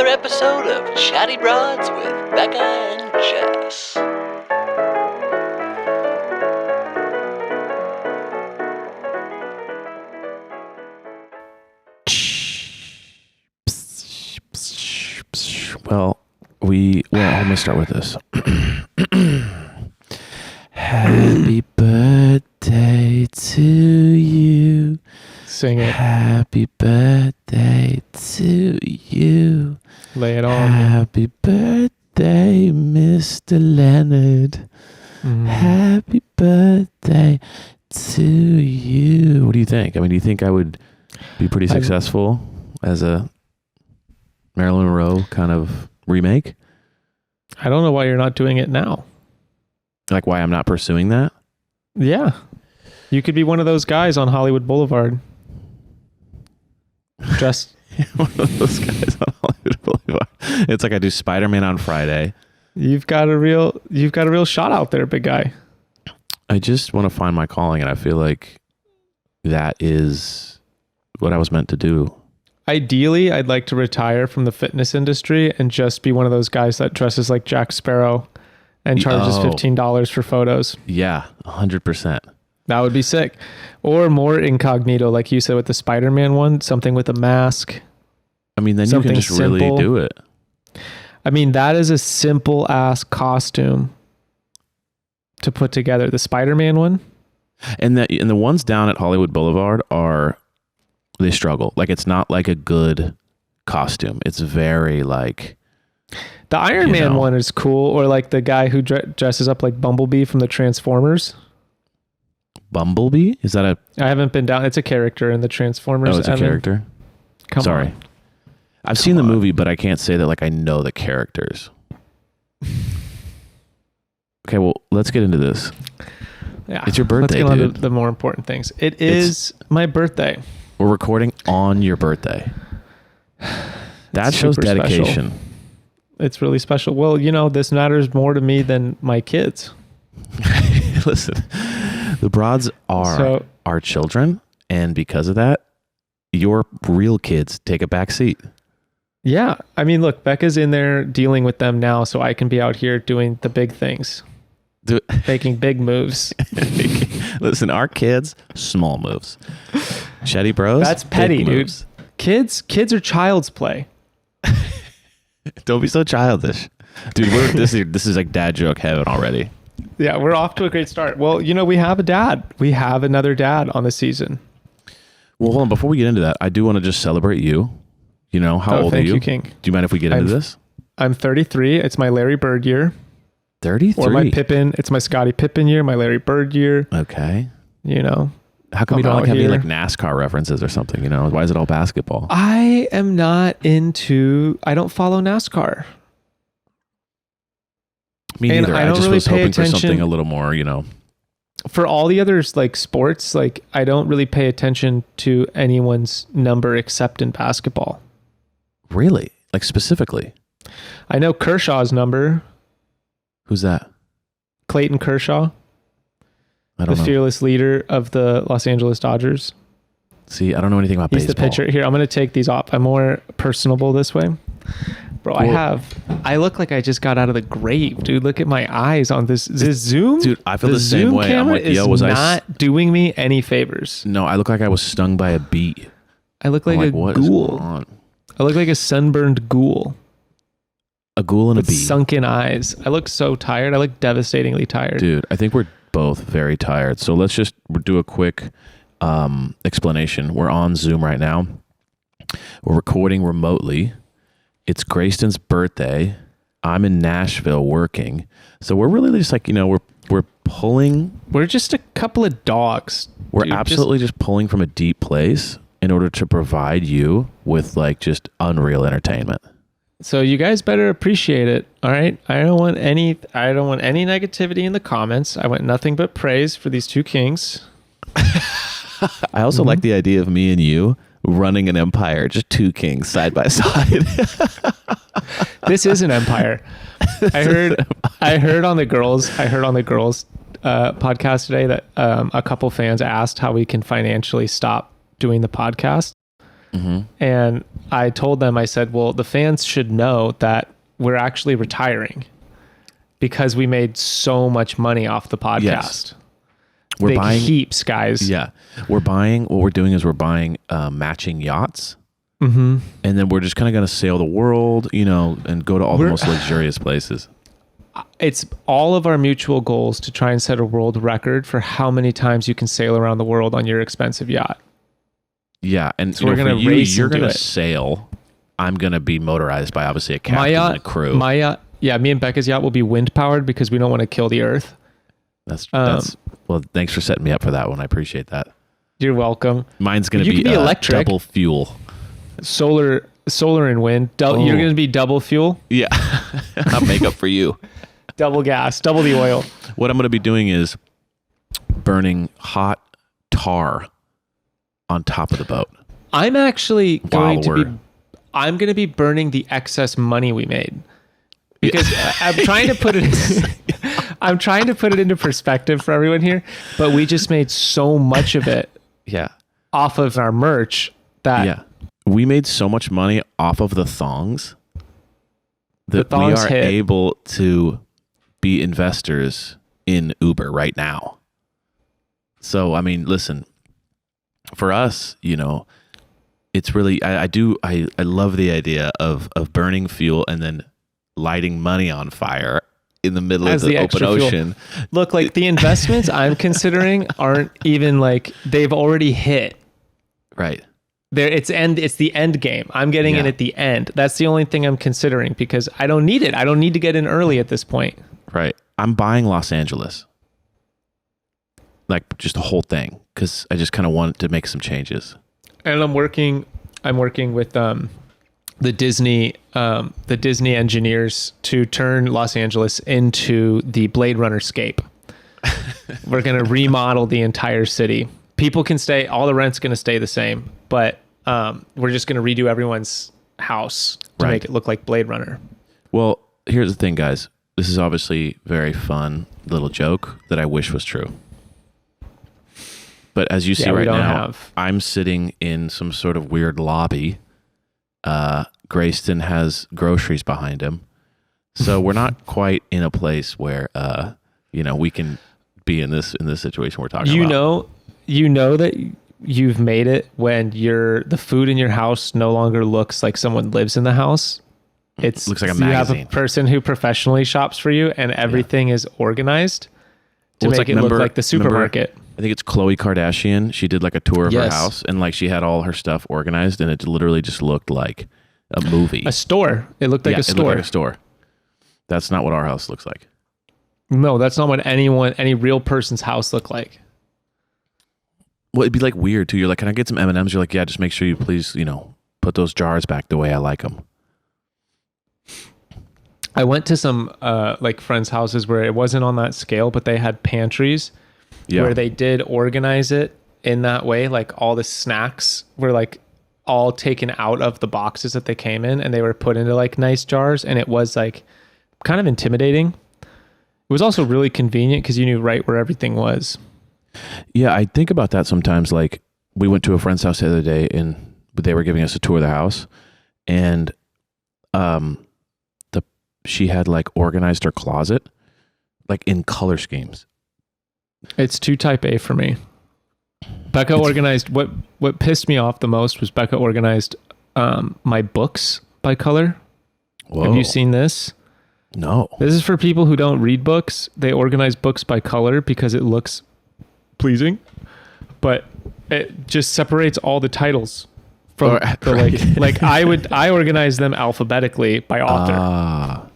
episode of Chatty Broads with Becca and Jess. Well, let me start with this. Happy birthday to you. Sing it. Happy birthday to you. Lay it on. Happy birthday, Mr. Leonard. Happy birthday to you. What do you think? I mean, do you think I would be pretty successful as a Marilyn Monroe kind of remake? I don't know why you're not doing it now. Like why I'm not pursuing that? Yeah. You could be one of those guys on Hollywood Boulevard. Just one of those guys on Hollywood Boulevard. It's like I do Spider-Man on Friday. you've got a real shot out there, big guy. I just want to find my calling, and I feel like that is what I was meant to do. Ideally, I'd like to retire from the fitness industry and just be one of those guys that dresses like Jack Sparrow and charges $15 for photos. Yeah, 100%. That would be sick. Or more incognito, like you said with the Spider-Man one, something with a mask. I mean, then Something you can just simple. really do it. I mean, that is a simple ass costume to put together. The Spider-Man one. And the ones down at Hollywood Boulevard they struggle. Like, it's not like a good costume. It's very like... The Iron Man one is cool. Or like the guy who dresses up like Bumblebee from the Transformers. Bumblebee? Is that I haven't been down. It's a character in the Transformers. Oh, it's a character? Sorry. On. I've seen the movie, but I can't say that like I know the characters. Okay, well, let's get into this. Yeah. It's your birthday, Let's get on dude. to the more important things. It is my birthday. We're recording on your birthday. That shows super dedication. special. It's really special. Well, this matters more to me than my kids. Listen, the Broads are our children, and because of that, your real kids take a back seat. Yeah. I mean, look, Becca's in there dealing with them now, so I can be out here doing the big things. Making big moves. Listen, our kids, small moves. Chatty Bros. That's petty, dude. Kids are child's play. Don't be so childish. Dude, this is like dad joke heaven already. Yeah, we're off to a great start. Well, we have a dad. We have another dad on the season. Well, hold on. Before we get into that, I do want to just celebrate you. How old are you? Thank you, King. Do you mind if we get into this? I'm 33. It's my Larry Bird year. 33? Or my Pippen. It's my Scottie Pippen year, my Larry Bird year. Okay. How come you don't have any like NASCAR references or something? Why is it all basketball? I am not I don't follow NASCAR. Me neither. I don't just really was pay hoping for attention something a little more, For all the others, like sports, like I don't really pay attention to anyone's number except in basketball. Really? Like specifically? I know Kershaw's number. Who's that? Clayton Kershaw. I don't know. The fearless leader of the Los Angeles Dodgers. See, I don't know anything about baseball. He's the pitcher. Here, I'm going to take these off. I'm more personable this way. Bro, I look like I just got out of the grave, dude. Look at my eyes on this Zoom. Dude, I feel the same Zoom way. I'm camera like, was not doing me any favors. No, I look like I was stung by a bee. I look like a what is ghoul. going on? I look like a sunburned ghoul. A ghoul and a bee. Sunken eyes. I look so tired. I look devastatingly tired. Dude, I think we're both very tired. So let's just do a quick explanation. We're on Zoom right now. We're recording remotely. It's Grayston's birthday. I'm in Nashville working. So we're really just like, we're pulling. We're just a couple of dogs. We're absolutely just pulling from a deep place in order to provide you with like just unreal entertainment. So you guys better appreciate it. All right. I don't want any negativity in the comments. I want nothing but praise for these two kings. I also like the idea of me and you running an empire, just two kings side by side. This is an empire. I heard on the girls podcast today that a couple fans asked how we can financially stop doing the podcast. And I told them, I said, well, the fans should know that we're actually retiring because we made so much money off the podcast. Yes. We're Big buying heaps, guys. Yeah. What we're doing is we're buying matching yachts. And then we're just kind of going to sail the world, and go to all the most luxurious places. It's all of our mutual goals to try and set a world record for how many times you can sail around the world on your expensive yacht. Yeah. And so we're going to race. You're going to sail. I'm going to be motorized by obviously a captain and a crew. My yacht, me and Becca's yacht will be wind powered because we don't want to kill the earth. That's well, thanks for setting me up for that one. I appreciate that. You're welcome. Mine's going to be electric. Double fuel. Solar and wind. You're going to be double fuel. Yeah. I'll make up for you. Double gas, double the oil. What I'm going to be doing is burning hot tar on top of the boat. I'm actually going to be burning the excess money we made. Because I'm trying to put it into perspective for everyone here, but we just made so much of it off of our merch that we made so much money off of the thongs that we are able to be investors in Uber right now. So, I mean, listen, for us, it's really, I love the idea of burning fuel and then lighting money on fire in the middle of the open ocean. Look, like the investments I'm considering aren't even like they've already hit. Right. It's the end game. I'm getting in at the end. That's the only thing I'm considering because I don't need it. I don't need to get in early at this point. Right. I'm buying Los Angeles. Like just the whole thing because I just kind of wanted to make some changes. And I'm working with the Disney engineers to turn Los Angeles into the Blade Runner scape. We're going to remodel the entire city. People can stay, all the rent's going to stay the same, but we're just going to redo everyone's house to make it look like Blade Runner. Well, here's the thing, guys. This is obviously a very fun little joke that I wish was true. But as you see right now, I'm sitting in some sort of weird lobby. Grayston has groceries behind him. So we're not quite in a place where, we can be in this situation we're talking about. You know that you've made it when the food in your house no longer looks like someone lives in the house. It looks like a magazine. You have a person who professionally shops for you and everything is organized to make it look like the supermarket. I think it's Khloe Kardashian. She did like a tour of her house and like she had all her stuff organized and it literally just looked like a movie. A store. It looked like a store. It looked like a store. That's not what our house looks like. No, that's not what any real person's house looked like. Well, it'd be like weird too. You're like, can I get some M&Ms? You're like, yeah, just make sure you please, put those jars back the way I like them. I went to some like friends' houses where it wasn't on that scale, but they had pantries where they did organize it in that way. Like all the snacks were like all taken out of the boxes that they came in and they were put into like nice jars. And it was like kind of intimidating. It was also really convenient because you knew right where everything was. Yeah, I think about that sometimes. Like we went to a friend's house the other day and they were giving us a tour of the house and she had like organized her closet like in color schemes. It's too type A for me. Becca organized what pissed me off the most was Becca organized my books by color. Whoa. Have you seen this? No. This is for people who don't read books. They organize books by color because it looks pleasing, but it just separates all the titles from like I organize them alphabetically by author.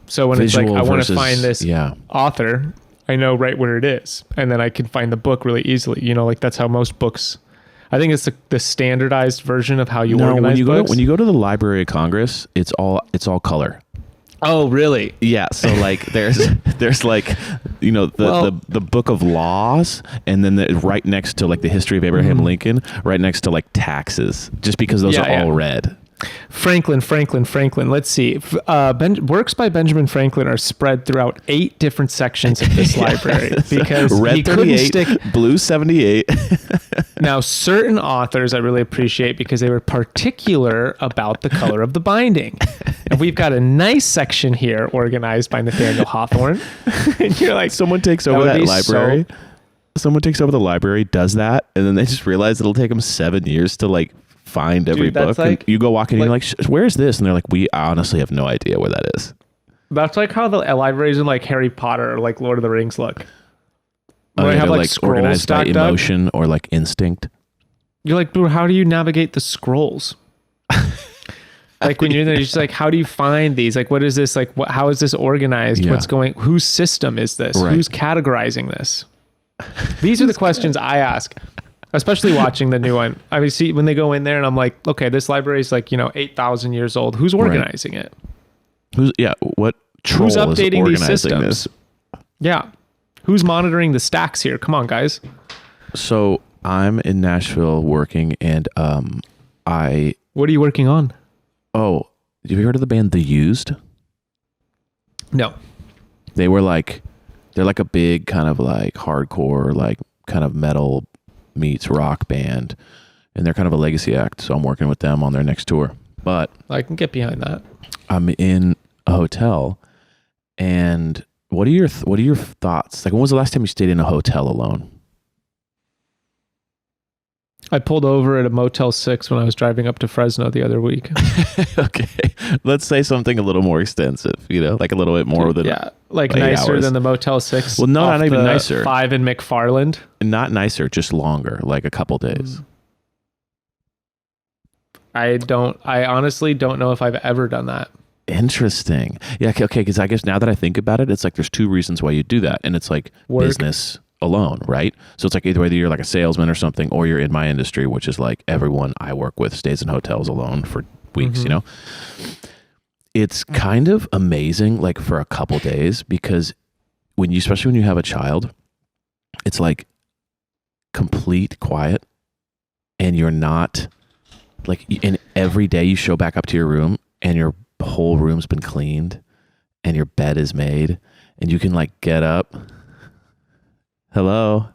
So when Visual it's like I want to find this yeah. author, I know right where it is, and then I can find the book really easily. You know, like that's how most books. I think it's the standardized version of how you organize books. When you go to the Library of Congress, it's all color. Oh, really? Yeah. So like there's like, you know, the book of laws, and then right next to like the history of Abraham Lincoln, right next to like taxes, just because those are all red. Franklin. Let's see. Works by Benjamin Franklin are spread throughout 8 different sections of this library because red 38, blue 78. Now, certain authors I really appreciate because they were particular about the color of the binding. And we've got a nice section here organized by Nathaniel Hawthorne. And you're like, Someone takes over that library. Someone takes over the library, does that, and then they just realize it'll take them 7 years to like find every book. Like, and you go walk in and you're like, where's this? And they're like, we honestly have no idea where that is. That's like how the libraries in like Harry Potter or like Lord of the Rings look. Where They have like scrolls organized by stacked up. emotion or like instinct. You're like, bro, how do you navigate the scrolls? Like when you're there, you're just like, how do you find these? Like, what is this? Like, how is this organized? Yeah. What's going? Whose system is this? Right. Who's categorizing this? These are the questions I ask, especially watching the new one. I mean, see when they go in there, and I'm like, okay, this library is like 8,000 years old. Who's organizing it? What troll Who's updating is these organizing systems? this? Yeah, who's monitoring the stacks here? Come on, guys. So I'm in Nashville working, and What are you working on? have you heard of the band The Used? No. They're like a big kind of like hardcore, like kind of metal meets rock band, and they're kind of a legacy act. So I'm working with them on their next tour. But I can get behind that. I'm in a hotel, and what are your thoughts? Like, when was the last time you stayed in a hotel alone? I pulled over at a Motel 6 when I was driving up to Fresno the other week. Okay, let's say something a little more extensive. Like a little bit more than like 8 nicer hours. than the Motel 6. Well, no, off not even the nicer. 5 in McFarland. Not nicer, just longer, like a couple days. I honestly don't know if I've ever done that. Interesting. Yeah. Okay. Because I guess now that I think about it, it's like there's two reasons why you do that, and it's like Work. business alone, right? So it's like either whether you're like a salesman or something, or you're in my industry, which is like everyone I work with stays in hotels alone for weeks. It's kind of amazing, like for a couple days, because especially when you have a child, it's like complete quiet, and you're not like, and every day you show back up to your room and your whole room's been cleaned and your bed is made and you can like get up. Hello.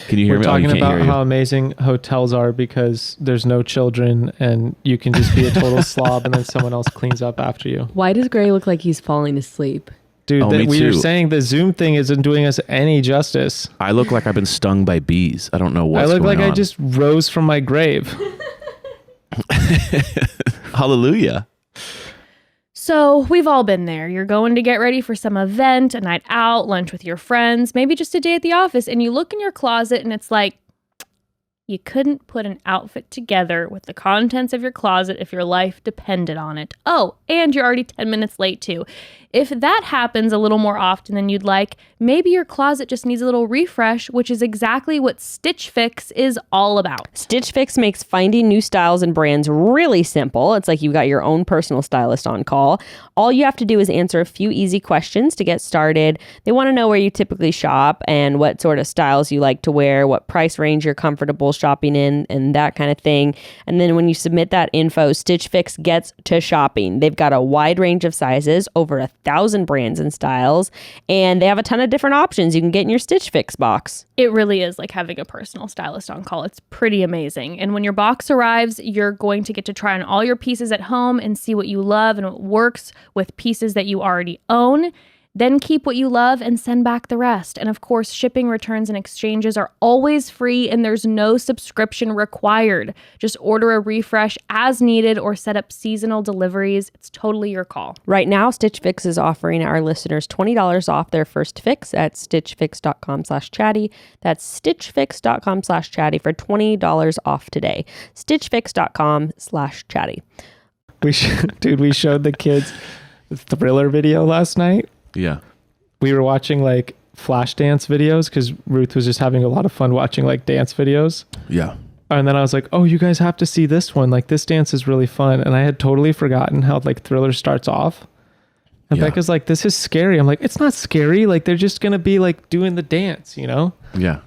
Can you hear We're me? talking You can't about hear you. how amazing hotels are because there's no children and you can just be a total slob and then someone else cleans up after you. Why does Gray look like he's falling asleep? Dude, Me we were too. saying the Zoom thing isn't doing us any justice. I look like I've been stung by bees. I don't know what's I look going like on. I just rose from my grave. Hallelujah. So we've all been there. You're going to get ready for some event, a night out, lunch with your friends, maybe just a day at the office, and you look in your closet and it's like, you couldn't put an outfit together with the contents of your closet if your life depended on it. Oh, and you're already 10 minutes late too. If that happens a little more often than you'd like, maybe your closet just needs a little refresh, which is exactly what Stitch Fix is all about. Stitch Fix makes finding new styles and brands really simple. It's like you've got your own personal stylist on call. All you have to do is answer a few easy questions to get started. They want to know where you typically shop and what sort of styles you like to wear, what price range you're comfortable shopping in, and that kind of thing. And then when you submit that info, Stitch Fix gets to shopping. They've got a wide range of sizes, over 1,000 brands and styles, and they have a ton of different options you can get in your Stitch Fix box. It really is like having a personal stylist on call. It's pretty amazing. And when your box arrives, you're going to get to try on all your pieces at home and see what you love and what works with pieces that you already own. Then keep what you love and send back the rest. And of course, shipping, returns, and exchanges are always free and there's no subscription required. Just order a refresh as needed or set up seasonal deliveries. It's totally your call. Right now, Stitch Fix is offering our listeners $20 off their first fix at stitchfix.com/chatty. That's stitchfix.com/chatty for $20 off today. stitchfix.com/chatty. We showed the kids the Thriller video last night. Yeah. We were watching like flash dance videos because Ruth was just having a lot of fun watching like dance videos. Yeah. And then I was like, oh, you guys have to see this one. Like this dance is really fun. And I had totally forgotten how like Thriller starts off. And Becca's like, this is scary. I'm like, it's not scary. Like they're just going to be like doing the dance, you know? Yeah.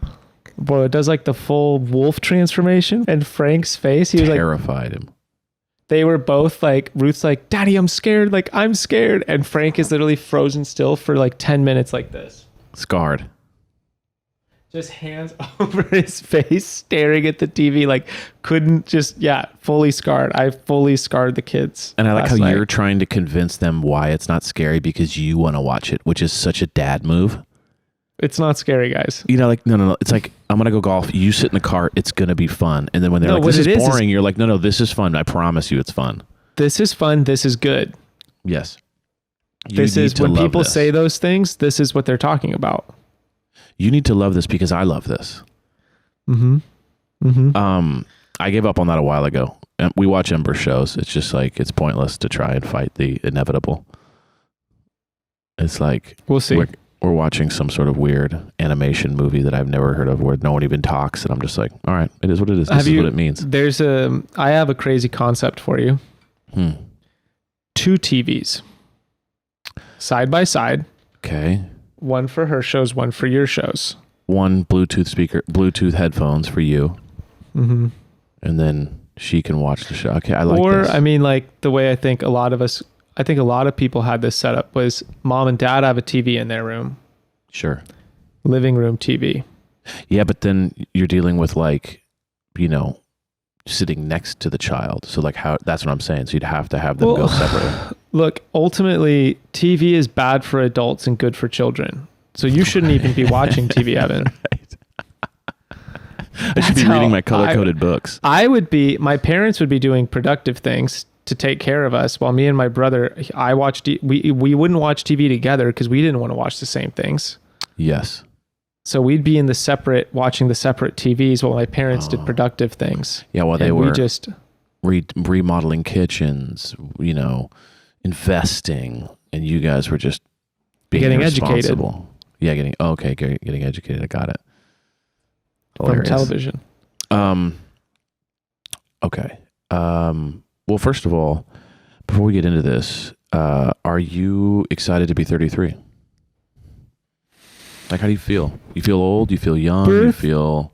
Boy, it does like the full wolf transformation. And Frank's face, he was like, Terrified him. they were both like, Ruth's like, Daddy, I'm scared. Like, I'm scared. And Frank is literally frozen still for like 10 minutes like this. Scarred. just hands over his face, staring at the TV, like fully scarred. I fully scarred the kids. And I like last how night. you're trying to convince them why it's not scary because you want to watch it, which is such a dad move. It's not scary, guys. You know, like, no. It's like, I'm going to go golf. You sit in the car. It's going to be fun. And then when they're No, like, what this it is is boring, you're like, no, this is fun. I promise you it's fun. This is fun. This is good. Yes. You This need is to when love people this. say those things, this is what they're talking about. You need to love this because I love this. I gave up on that a while ago. And we watch Ember shows. It's just like, it's pointless to try and fight the inevitable. It's like, We'll see. we're watching some sort of weird animation movie that I've never heard of where no one even talks. And I'm just like, all right, it is what it is. This is what it means. I have a crazy concept for you. 2 TVs side by side. Okay. One for her shows, one for your shows. One Bluetooth headphones for you. Mm-hmm. And then she can watch the show. Okay, I like Or, this. I mean, like the way I think a lot of people had this set up was mom and dad have a TV in their room, Sure. living room TV. Yeah, but then you're dealing with like, you know, sitting next to the child. So like that's what I'm saying. So you'd have to have them go separately. Look, ultimately, TV is bad for adults and good for children. So you shouldn't even be watching TV, Evan. I should be reading my color-coded books. My parents would be doing productive things to take care of us while me and my brother, we wouldn't watch TV together because we didn't want to watch the same things. Yes. So we'd be watching the separate TVs while my parents did productive things. Yeah, while they And were we just remodeling kitchens, you know, investing, and you guys were just being Getting educated. irresponsible. Yeah, getting educated. I got it. from Hilarious. television. Okay. Well, first of all, before we get into this, are you excited to be 33? Like, how do you feel? You feel old? You feel young? You feel...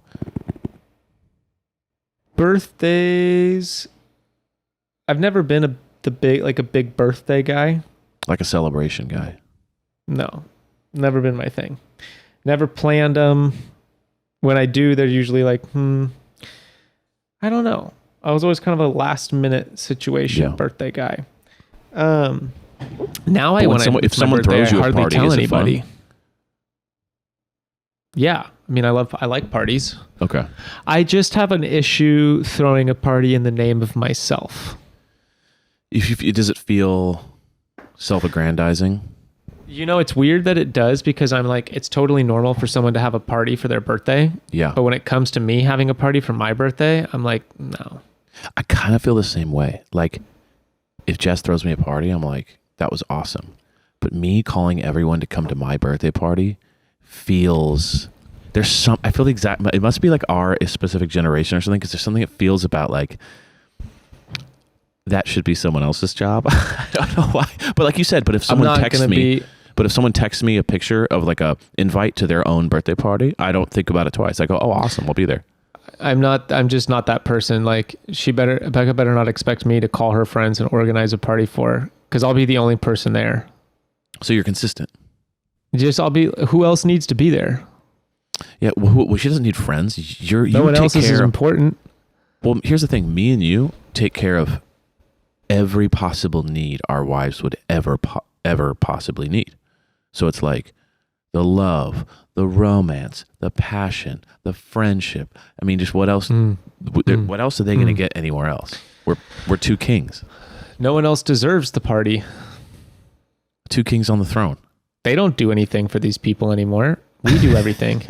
Birthdays. I've never been a big birthday guy. like a celebration guy? No, never been my thing. Never planned them. When I do, they're usually like, I don't know. I was always kind of a last minute situation birthday guy. Now if someone throws you a party, tell anybody. Yeah, I mean, I like parties. Okay. I just have an issue throwing a party in the name of myself. Does it feel self-aggrandizing? You know, it's weird that it does, because I'm like, it's totally normal for someone to have a party for their birthday. Yeah. But when it comes to me having a party for my birthday, I'm like, no. I kind of feel the same way. Like, if Jess throws me a party, I'm like, that was awesome. But me calling everyone to come to my birthday party feels... I feel the exact... It must be like our specific generation or something, because there's something it feels about like... That should be someone else's job. I don't know why. But like you said, but if someone texts me a picture of like a invite to their own birthday party, I don't think about it twice. I go, oh, awesome, I'll be there. I'm just not that person. Like, Becca better not expect me to call her friends and organize a party for her, because I'll be the only person there. So you're consistent. Who else needs to be there? Yeah, well, she doesn't need friends. No one else is important. Well, here's the thing. Me and you take care of every possible need our wives would ever possibly need. So it's like the love, the romance, the passion, the friendship. I mean, just what else? What else are they going to get anywhere else? We're two kings. No one else deserves the party. Two kings on the throne. They don't do anything for these people anymore. We do everything.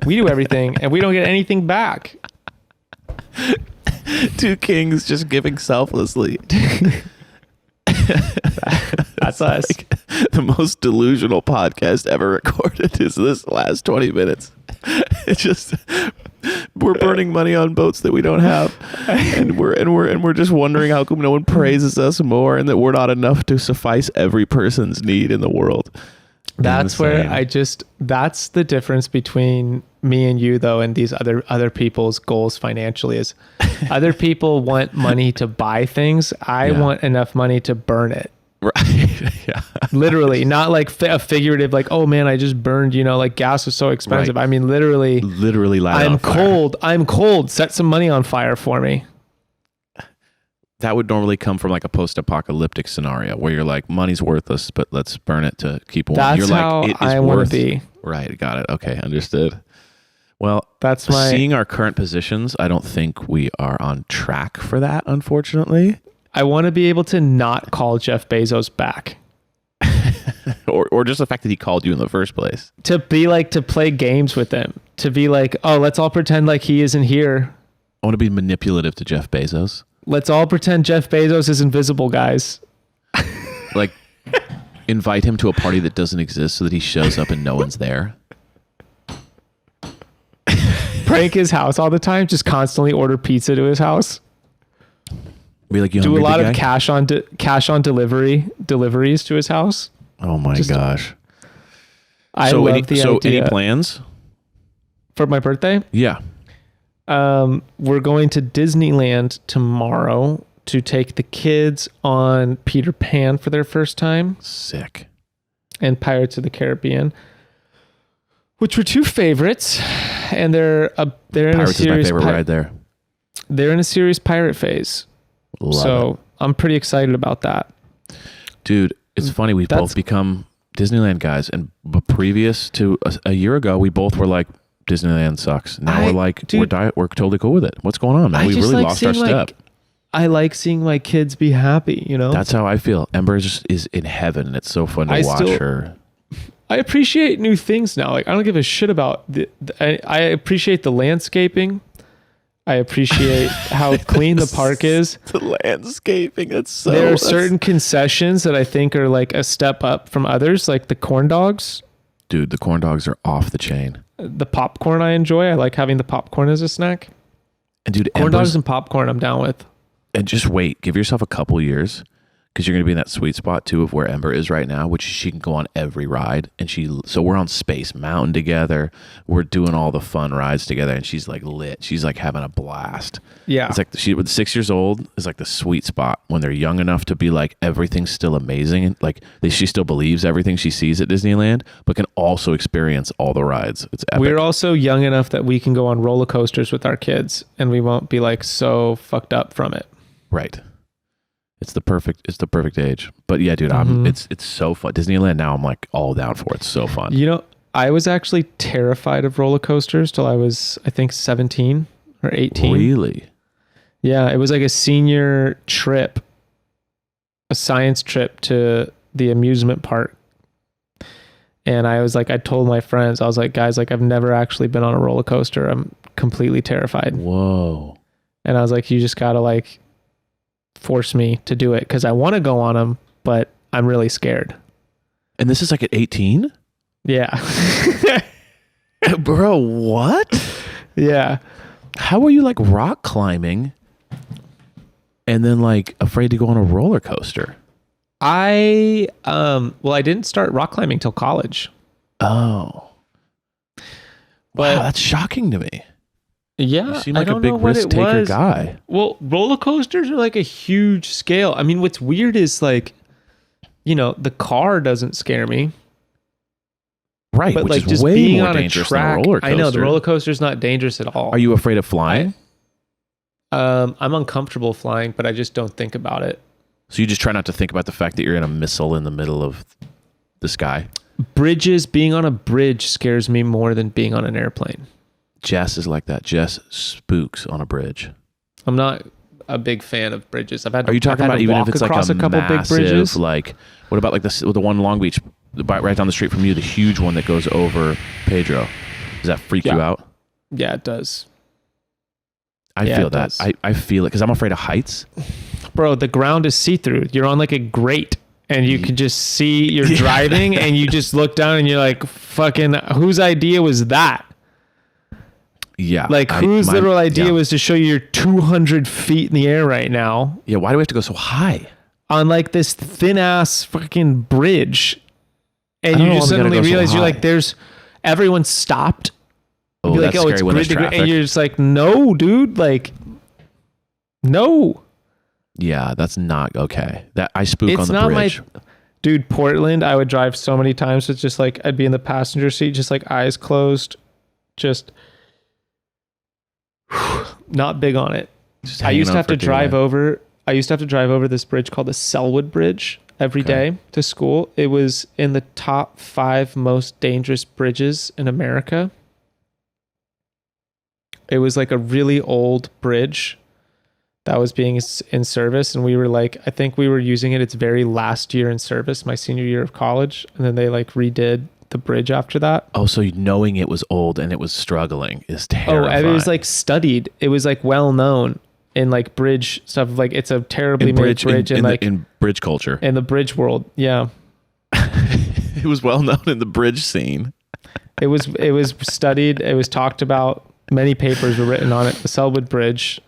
We do everything, and we don't get anything back. Two kings just giving selflessly. That's us. Like, the most delusional podcast ever recorded is this last 20 minutes. It's just we're burning money on boats that we don't have, and we're just wondering how come no one praises us more, and that we're not enough to suffice every person's need in the world. That's that's the difference between me and you, though, and these other people's goals financially. Is other people want money to buy things. I want enough money to burn it. Right. Yeah. Literally, not like a figurative, like, oh man, I just burned, like gas was so expensive. Right. I mean, literally, Light it I'm on fire. cold. I'm cold. Set some money on fire for me. That would normally come from like a post-apocalyptic scenario where you're like, money's worthless, but let's burn it to keep warm. That's You're like, how it is I want worth. to be. Right. Got it. Okay. Understood. Well, That's my. seeing our current positions, I don't think we are on track for that, unfortunately. I want to be able to not call Jeff Bezos back. or just the fact that he called you in the first place. To be like, to play games with him. To be like, oh, let's all pretend like he isn't here. I want to be manipulative to Jeff Bezos. Let's all pretend Jeff Bezos is invisible, guys. Like, invite him to a party that doesn't exist so that he shows up and no one's there. Prank his house all the time. Just constantly order pizza to his house. Be like, you Do a hungry, lot big of guy? cash on deliveries to his house. Oh my gosh. I love the idea. Any plans? For my birthday? Yeah. We're going to Disneyland tomorrow to take the kids on Peter Pan for their first time Sick. and Pirates of the Caribbean, which were two favorites, and they're in Pirates a is my serious favorite ride there. they're in a serious pirate phase. Love it. I'm pretty excited about that. Dude, it's funny. We've That's- both become Disneyland guys. And previous to a year ago, we both were like, Disneyland sucks. Now we're like, dude, we're totally cool with it. What's going on, man? I We just really like lost our seeing, step. I like seeing my kids be happy, That's how I feel. Ember is in heaven. And it's so fun to watch her. I appreciate new things now. Like, I don't give a shit about I appreciate the landscaping. I appreciate how clean the park is. The landscaping. There are certain concessions that I think are like a step up from others, like the corn dogs. Dude, the corn dogs are off the chain. The popcorn I enjoy. I like having the popcorn as a snack. And dude, Corn Ember's, dogs and popcorn I'm down with. and just wait. Give yourself a couple years because you're going to be in that sweet spot too of where Ember is right now, which she can go on every ride. And so we're on Space Mountain together. We're doing all the fun rides together, and she's like lit. She's like having a blast. Yeah. It's like she with 6 years old is like the sweet spot when they're young enough to be like everything's still amazing. And like she still believes everything she sees at Disneyland, but can also experience all the rides. It's epic. We're also young enough that we can go on roller coasters with our kids and we won't be like so fucked up from it. Right. It's the perfect age. But yeah, dude, it's so fun. Disneyland now I'm like all down for it. It's so fun. I was actually terrified of roller coasters till I was, I think, 17 or 18. Really? Yeah, it was like a senior trip, a science trip to the amusement park. And I was like, I told my friends, I was like, guys, like I've never actually been on a roller coaster. I'm completely terrified. Whoa. And I was like, you just gotta like force me to do it because I want to go on them, but I'm really scared. And this is like at 18? Yeah. Bro, what? Yeah. How are you like rock climbing and then like afraid to go on a roller coaster? I didn't start rock climbing till college. Oh. But wow, that's shocking to me. yeah, You seem like a big risk taker guy. Well, roller coasters are like a huge scale. I mean, what's weird is like, the car doesn't scare me. Right, But which like is just way being more on a dangerous track, than a roller coaster. I know the roller coaster's not dangerous at all. Are you afraid of flying? I'm uncomfortable flying, but I just don't think about it. So you just try not to think about the fact that you're in a missile in the middle of the sky? Being on a bridge scares me more than being on an airplane. Jess is like that. Jess spooks on a bridge. I'm not a big fan of bridges. Are you talking about even if it's like a couple massive, big bridges? like, what about like the one Long Beach, right down the street from you, the huge one that goes over Pedro? Does that freak you out? Yeah, it does. I Yeah, feel it that. does. I feel it because I'm afraid of heights. Bro, the ground is see-through. You're on like a grate and you can just see you're driving and you just look down and you're like, fucking, whose idea was that? Yeah. Like, whose literal idea was to show you you're 200 feet in the air right now Yeah, why do we have to go so high? on like this thin-ass fucking bridge? I And don't you know just why we gotta suddenly go so realize you're high. like, everyone stopped. Oh, Be like, that's scary it's when there's grid to grid. traffic. And you're just like, no, dude, like, no. Yeah, that's not okay. That I spook It's on the not bridge. Dude, Portland, I would drive so many times. It's just like I'd be in the passenger seat, just like eyes closed, just not big on it. Just I hanging used to out have for to drive daylight. over. I used to have to drive over this bridge called the Selwood Bridge every day to school. It was in the top 5 most dangerous bridges in America. It was like a really old bridge that was being in service, and we were like, I think we were using it its very last year in service, my senior year of college, and then they like redid the bridge after that. Oh, so knowing it was old and it was struggling is terrifying. Oh, it was like studied. It was like well known in like bridge stuff. Like it's a terribly made bridge in bridge culture. in the bridge world. Yeah, It was well known in the bridge scene. it was studied. It was talked about. Many papers were written on it. The Selwood Bridge.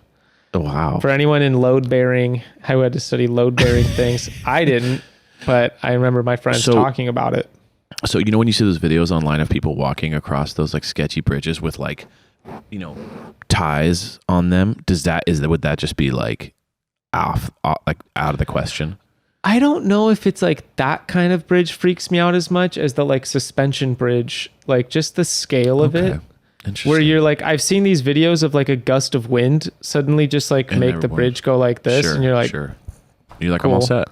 Oh, wow. For anyone in load bearing, who had to study load bearing things, I didn't, but I remember my friends talking about it. So, you know, when you see those videos online of people walking across those like sketchy bridges with like, you know, ties on them, would that just be like out of the question? I don't know if it's like that kind of bridge freaks me out as much as the like suspension bridge, like just the scale of it. Interesting. Where you're like, I've seen these videos of like a gust of wind suddenly just like And make the bridge go like this. Sure, and you're like, sure. You're like, I'm all cool. set.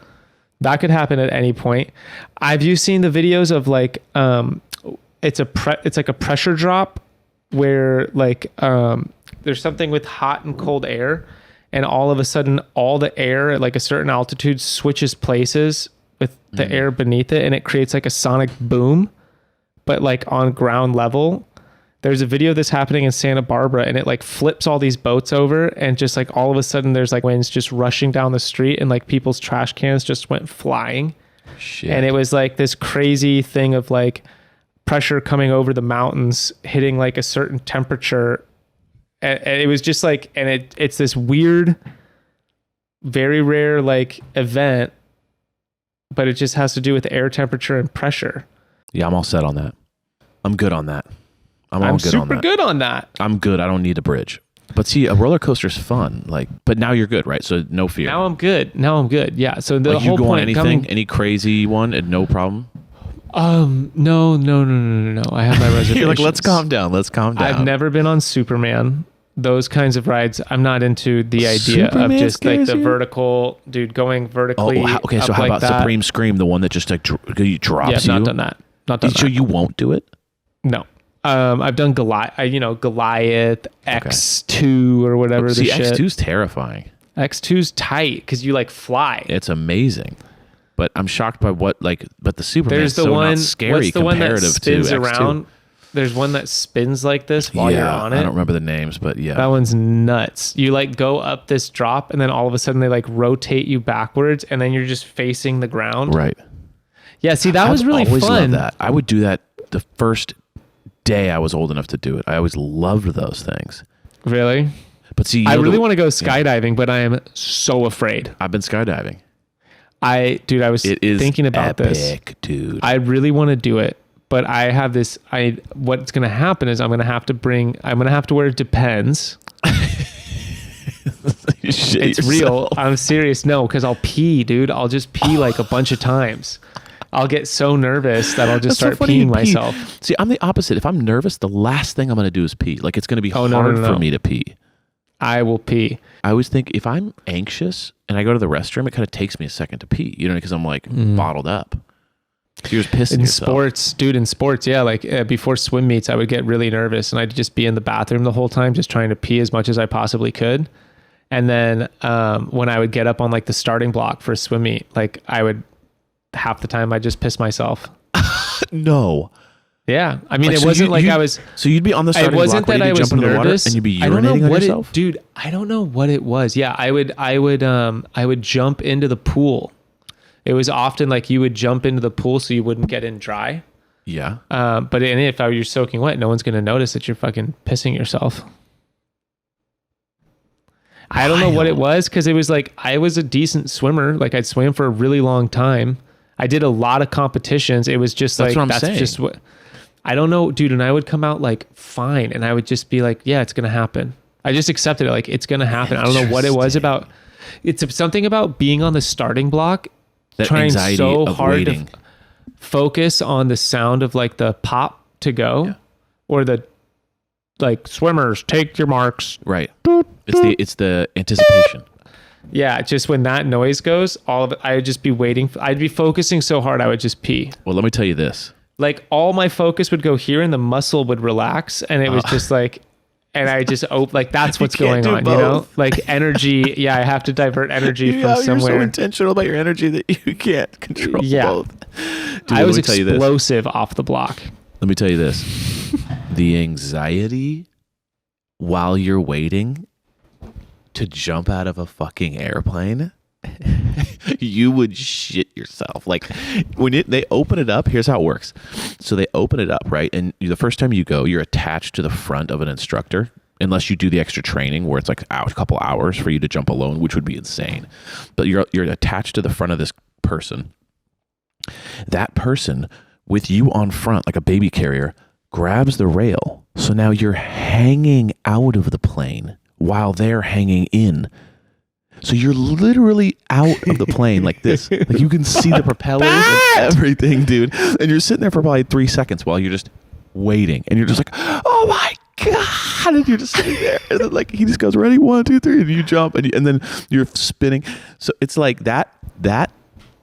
That could happen at any point. Have you seen the videos of like, it's like a pressure drop where like, there's something with hot and cold air, and all of a sudden all the air at like a certain altitude switches places with the air beneath it, and it creates like a sonic boom, but like on ground level. There's a video of this happening in Santa Barbara, and it like flips all these boats over, and just like all of a sudden there's like winds just rushing down the street, and like people's trash cans just went flying. Shit. And it was like this crazy thing of like pressure coming over the mountains, hitting like a certain temperature. And it was just like, and it's this weird, very rare like event, but it just has to do with air temperature and pressure. Yeah, I'm all set on that. I'm good on that. I'm good on super that. good on that. I'm good. I don't need a bridge. But see, a roller coaster's fun. Like, but now you're good, right? So no fear. Now I'm good. Yeah. So the like whole you go point on anything, any crazy one, and no problem. No. I have my reservations. You're like, let's calm down. Let's calm down. I've never been on Superman. Those kinds of rides, I'm not into the idea Superman of just like scares the you? vertical, dude, going vertically. Okay. So up how like about that. Supreme Scream, the one that just like drops Yeah, you? I've not done that. Not done So that. you won't do it? No. I've done Goliath, X2 or whatever See, the shit. X2's terrifying. X2's tight because you like fly. It's amazing. But I'm shocked by but the Superman There's is the so one. not scary What's the one that comparative spins to X2. around? There's one that spins like this while you're on it. I don't remember the names, but yeah. That one's nuts. You like go up this drop, and then all of a sudden they like rotate you backwards, and then you're just facing the ground. Right. Yeah. See, that was really I've always fun. loved that. I would do that the first day I was old enough to do it. I always loved those things. Really? But see, I really want to go skydiving, but I am so afraid. I've been skydiving. I was It is thinking about this. epic, dude. I really want to do it, but I have this. What's going to happen is I'm going to have to wear Depends. It's real. I'm serious. No, because I'll pee, dude. I'll just pee like a bunch of times. I'll get so nervous that I'll just start peeing myself. See, I'm the opposite. If I'm nervous, the last thing I'm going to do is pee. Like it's going to be hard for me to pee. I will pee. I always think if I'm anxious and I go to the restroom, it kind of takes me a second to pee, because I'm like bottled up. You're just pissing yourself. In sports, yeah, like before swim meets, I would get really nervous and I'd just be in the bathroom the whole time, just trying to pee as much as I possibly could. And then when I would get up on like the starting block for a swim meet, like half the time I just piss myself. No. Yeah. I mean, Like, it so wasn't like I was. So you'd be on the starting It wasn't block that ready I to was jump into the water nervous. and you'd be I don't urinating know on what yourself? dude. I don't know what it was. Yeah, I would jump into the pool. It was often like you would jump into the pool so you wouldn't get in dry. Yeah. But if you're soaking wet, no one's going to notice that you're fucking pissing yourself. I don't know what it was, because it was like I was a decent swimmer. Like I'd swam for a really long time. I did a lot of competitions. It was just That's like what I'm saying. just what I don't know, dude. And I would come out like fine, and I would just be like, yeah, it's gonna happen. I just accepted it, like it's gonna happen. I don't know what it was about. It's something about being on the starting block, That trying anxiety so of hard waiting. to focus on the sound of like the pop to go, or the like swimmers take your marks. Right. It's the anticipation. Yeah, just when that noise goes, all of it, I would just be waiting. I'd be focusing so hard, I would just pee. Well, let me tell you this. Like all my focus would go here, and the muscle would relax, and it was just like, and I just like that's what's You can't going do on, both. Like energy. Yeah, I have to divert energy from You're somewhere. so intentional about your energy that you can't control both. Dude, I was let me tell you this. explosive off the block. Let me tell you this. The anxiety while you're waiting to jump out of a fucking airplane, you would shit yourself. Like when they open it up, here's how it works. So they open it up, right? And the first time you go, you're attached to the front of an instructor, unless you do the extra training where it's like a couple hours for you to jump alone, which would be insane. But you're attached to the front of this person. That person with you on front, like a baby carrier, grabs the rail. So now you're hanging out of the plane while they're hanging in. So you're literally out of the plane like this. Like you can see the propellers and everything, dude. And you're sitting there for probably 3 seconds while you're just waiting. And you're just like, oh my God. And you're just sitting there. And then like he just goes, ready, 1, 2, 3. And you jump and then you're spinning. So it's like that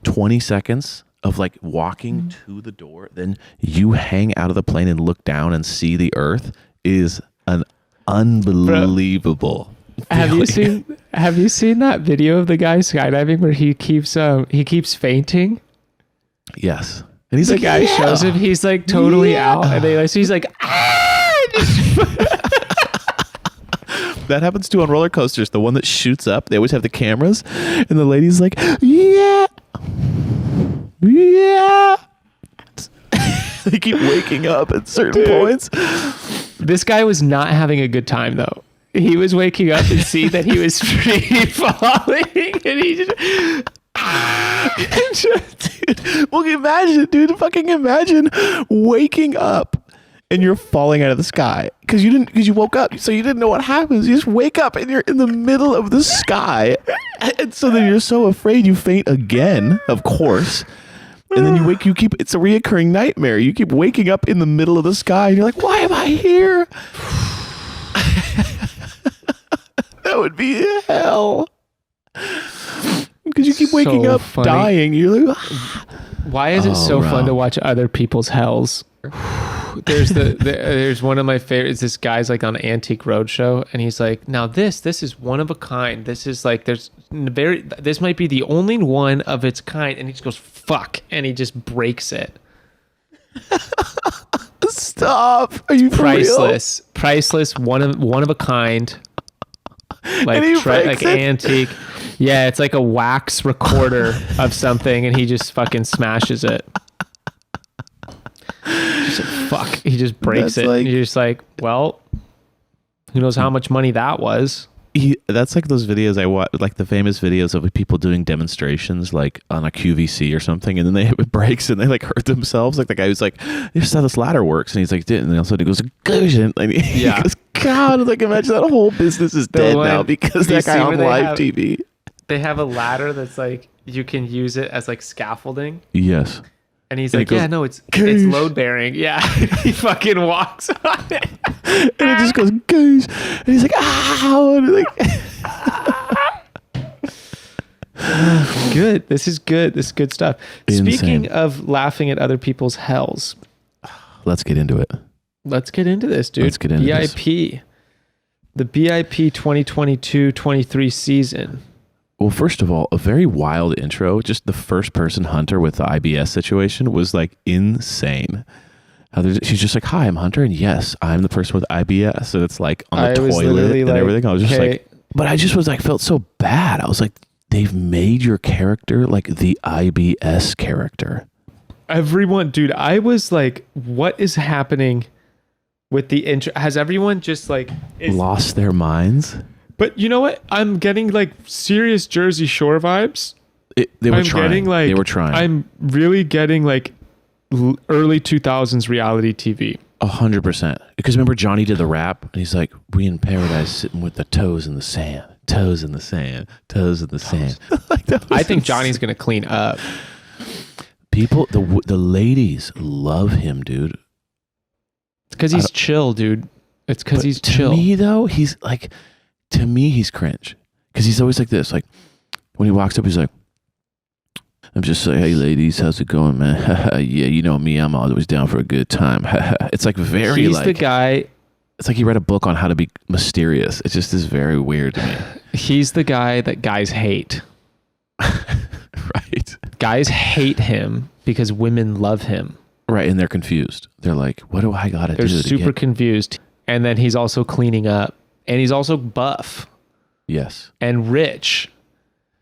20 seconds of like walking to the door, then you hang out of the plane and look down and see the earth is an unbelievable feeling. Have you seen that video of the guy skydiving where he keeps fainting? Yes. And he's The like, guy yeah. shows him, he's like totally out, and he's like, That happens too on roller coasters. The one that shoots up, they always have the cameras, and the lady's like, yeah. They keep waking up at certain points. This guy was not having a good time though. He was waking up and see that he was free falling, and he just Dude, well, imagine, fucking imagine waking up and you're falling out of the sky because you woke up, so you didn't know what happens. You just wake up and you're in the middle of the sky, and so then you're so afraid you faint again, of course. And then it's a reoccurring nightmare. You keep waking up in the middle of the sky and you're like, why am I here? That would be hell. Because you keep waking So up funny. dying. You're like, why is it so bro. fun to watch other people's hells? There's one of my favorites. This guy's like on Antique Roadshow, and he's like, now this is one of a kind. This is like this might be the only one of its kind, and he just goes fuck, and he just breaks it. stop. Are you for real? Priceless, one of a kind. Like And he breaks like it? antique. Yeah, it's like a wax recorder of something, and he just fucking smashes it. Just like, fuck. He just breaks That's it. like- And you're just like, well, who knows how much money that was? That's like those videos I watch, like the famous videos of people doing demonstrations, like on a QVC or something, and then they hit brakes and they like hurt themselves. Like the guy who's like, "This is how this ladder works," and he's like, "Did," and then all of a sudden he goes, "Gosh," and he Yeah. goes, "God!" Like imagine that whole business is dead one- now because you that guy see on where they live have- TV. They have a ladder that's like, you can use it as like scaffolding. Yes, And he's And like, it goes, yeah, no, it's "Gosh." load bearing. Yeah. He fucking walks on it. and it just goes, "Gosh," and he's like, "Ow!" And like, Good. This is good. This is good stuff. Insane. Speaking of laughing at other people's hells, let's get into it. let's get into this, dude. Let's get into this. BIP. The BIP 2022-23 season. Well, first of all, a very wild intro. Just the first person Hunter with the IBS situation was like insane. She's just like, "Hi, I'm Hunter, and yes, I'm the person with IBS." And it's like on the I was toilet literally and like, everything. I was just "Hey." like, but I just was like, felt so bad. I was like, they've made your character like the IBS character. Everyone, dude, I was like, what is happening with the intro? Has everyone just like Lost their minds. But you know what? I'm getting like serious Jersey Shore vibes. They were I'm trying. getting like They were trying. I'm really getting like early 2000s reality TV. 100%. Because remember Johnny did the rap and he's like, we in paradise sitting with the toes in the sand, toes in the sand, toes in the sand. Like, I think Johnny's going to clean up. People, the ladies love him, dude. It's because he's chill, dude. It's because he's chill. To me, though, he's like, to me, he's cringe. Because he's always like this. Like, when he walks up, he's like, I'm just like, hey, ladies, how's it going, man? Yeah, you know me, I'm always down for a good time. It's like very He's like... the guy... It's like he read a book on how to be mysterious. It just is very weird to me. He's the guy that guys hate. Right. Guys hate him because women love him. Right, and they're confused. They're like, what do I got to do? They're super confused. And then he's also cleaning up. And he's also buff. Yes. And rich.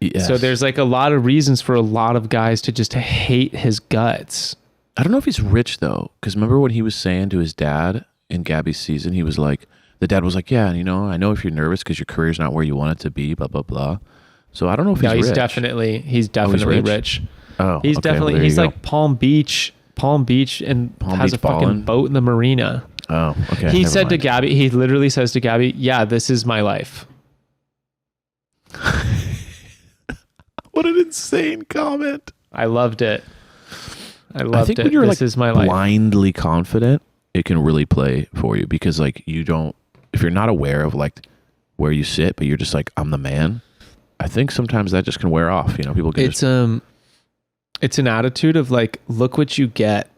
Yes. So there's like a lot of reasons for a lot of guys to just hate his guts. I don't know if he's rich, though. Because remember when he was saying to his dad in Gabby's season, he was like, the dad was like, yeah, you know, I know if you're nervous because your career's not where you want it to be, blah, blah, blah. So I don't know if he's rich. He's definitely rich. Oh, he's okay, definitely, well, he's like Palm Beach and has a fucking boat in the marina. Oh, okay. He said to Gabby, he literally says to Gabby, yeah, this is my life. What an insane comment. I loved it. I think it. when you're This like is my life. blindly confident, it can really play for you because like you don't, if you're not aware of like where you sit, but you're just like, I'm the man. I think sometimes that just can wear off. You know, people can it's an attitude of like, look what you get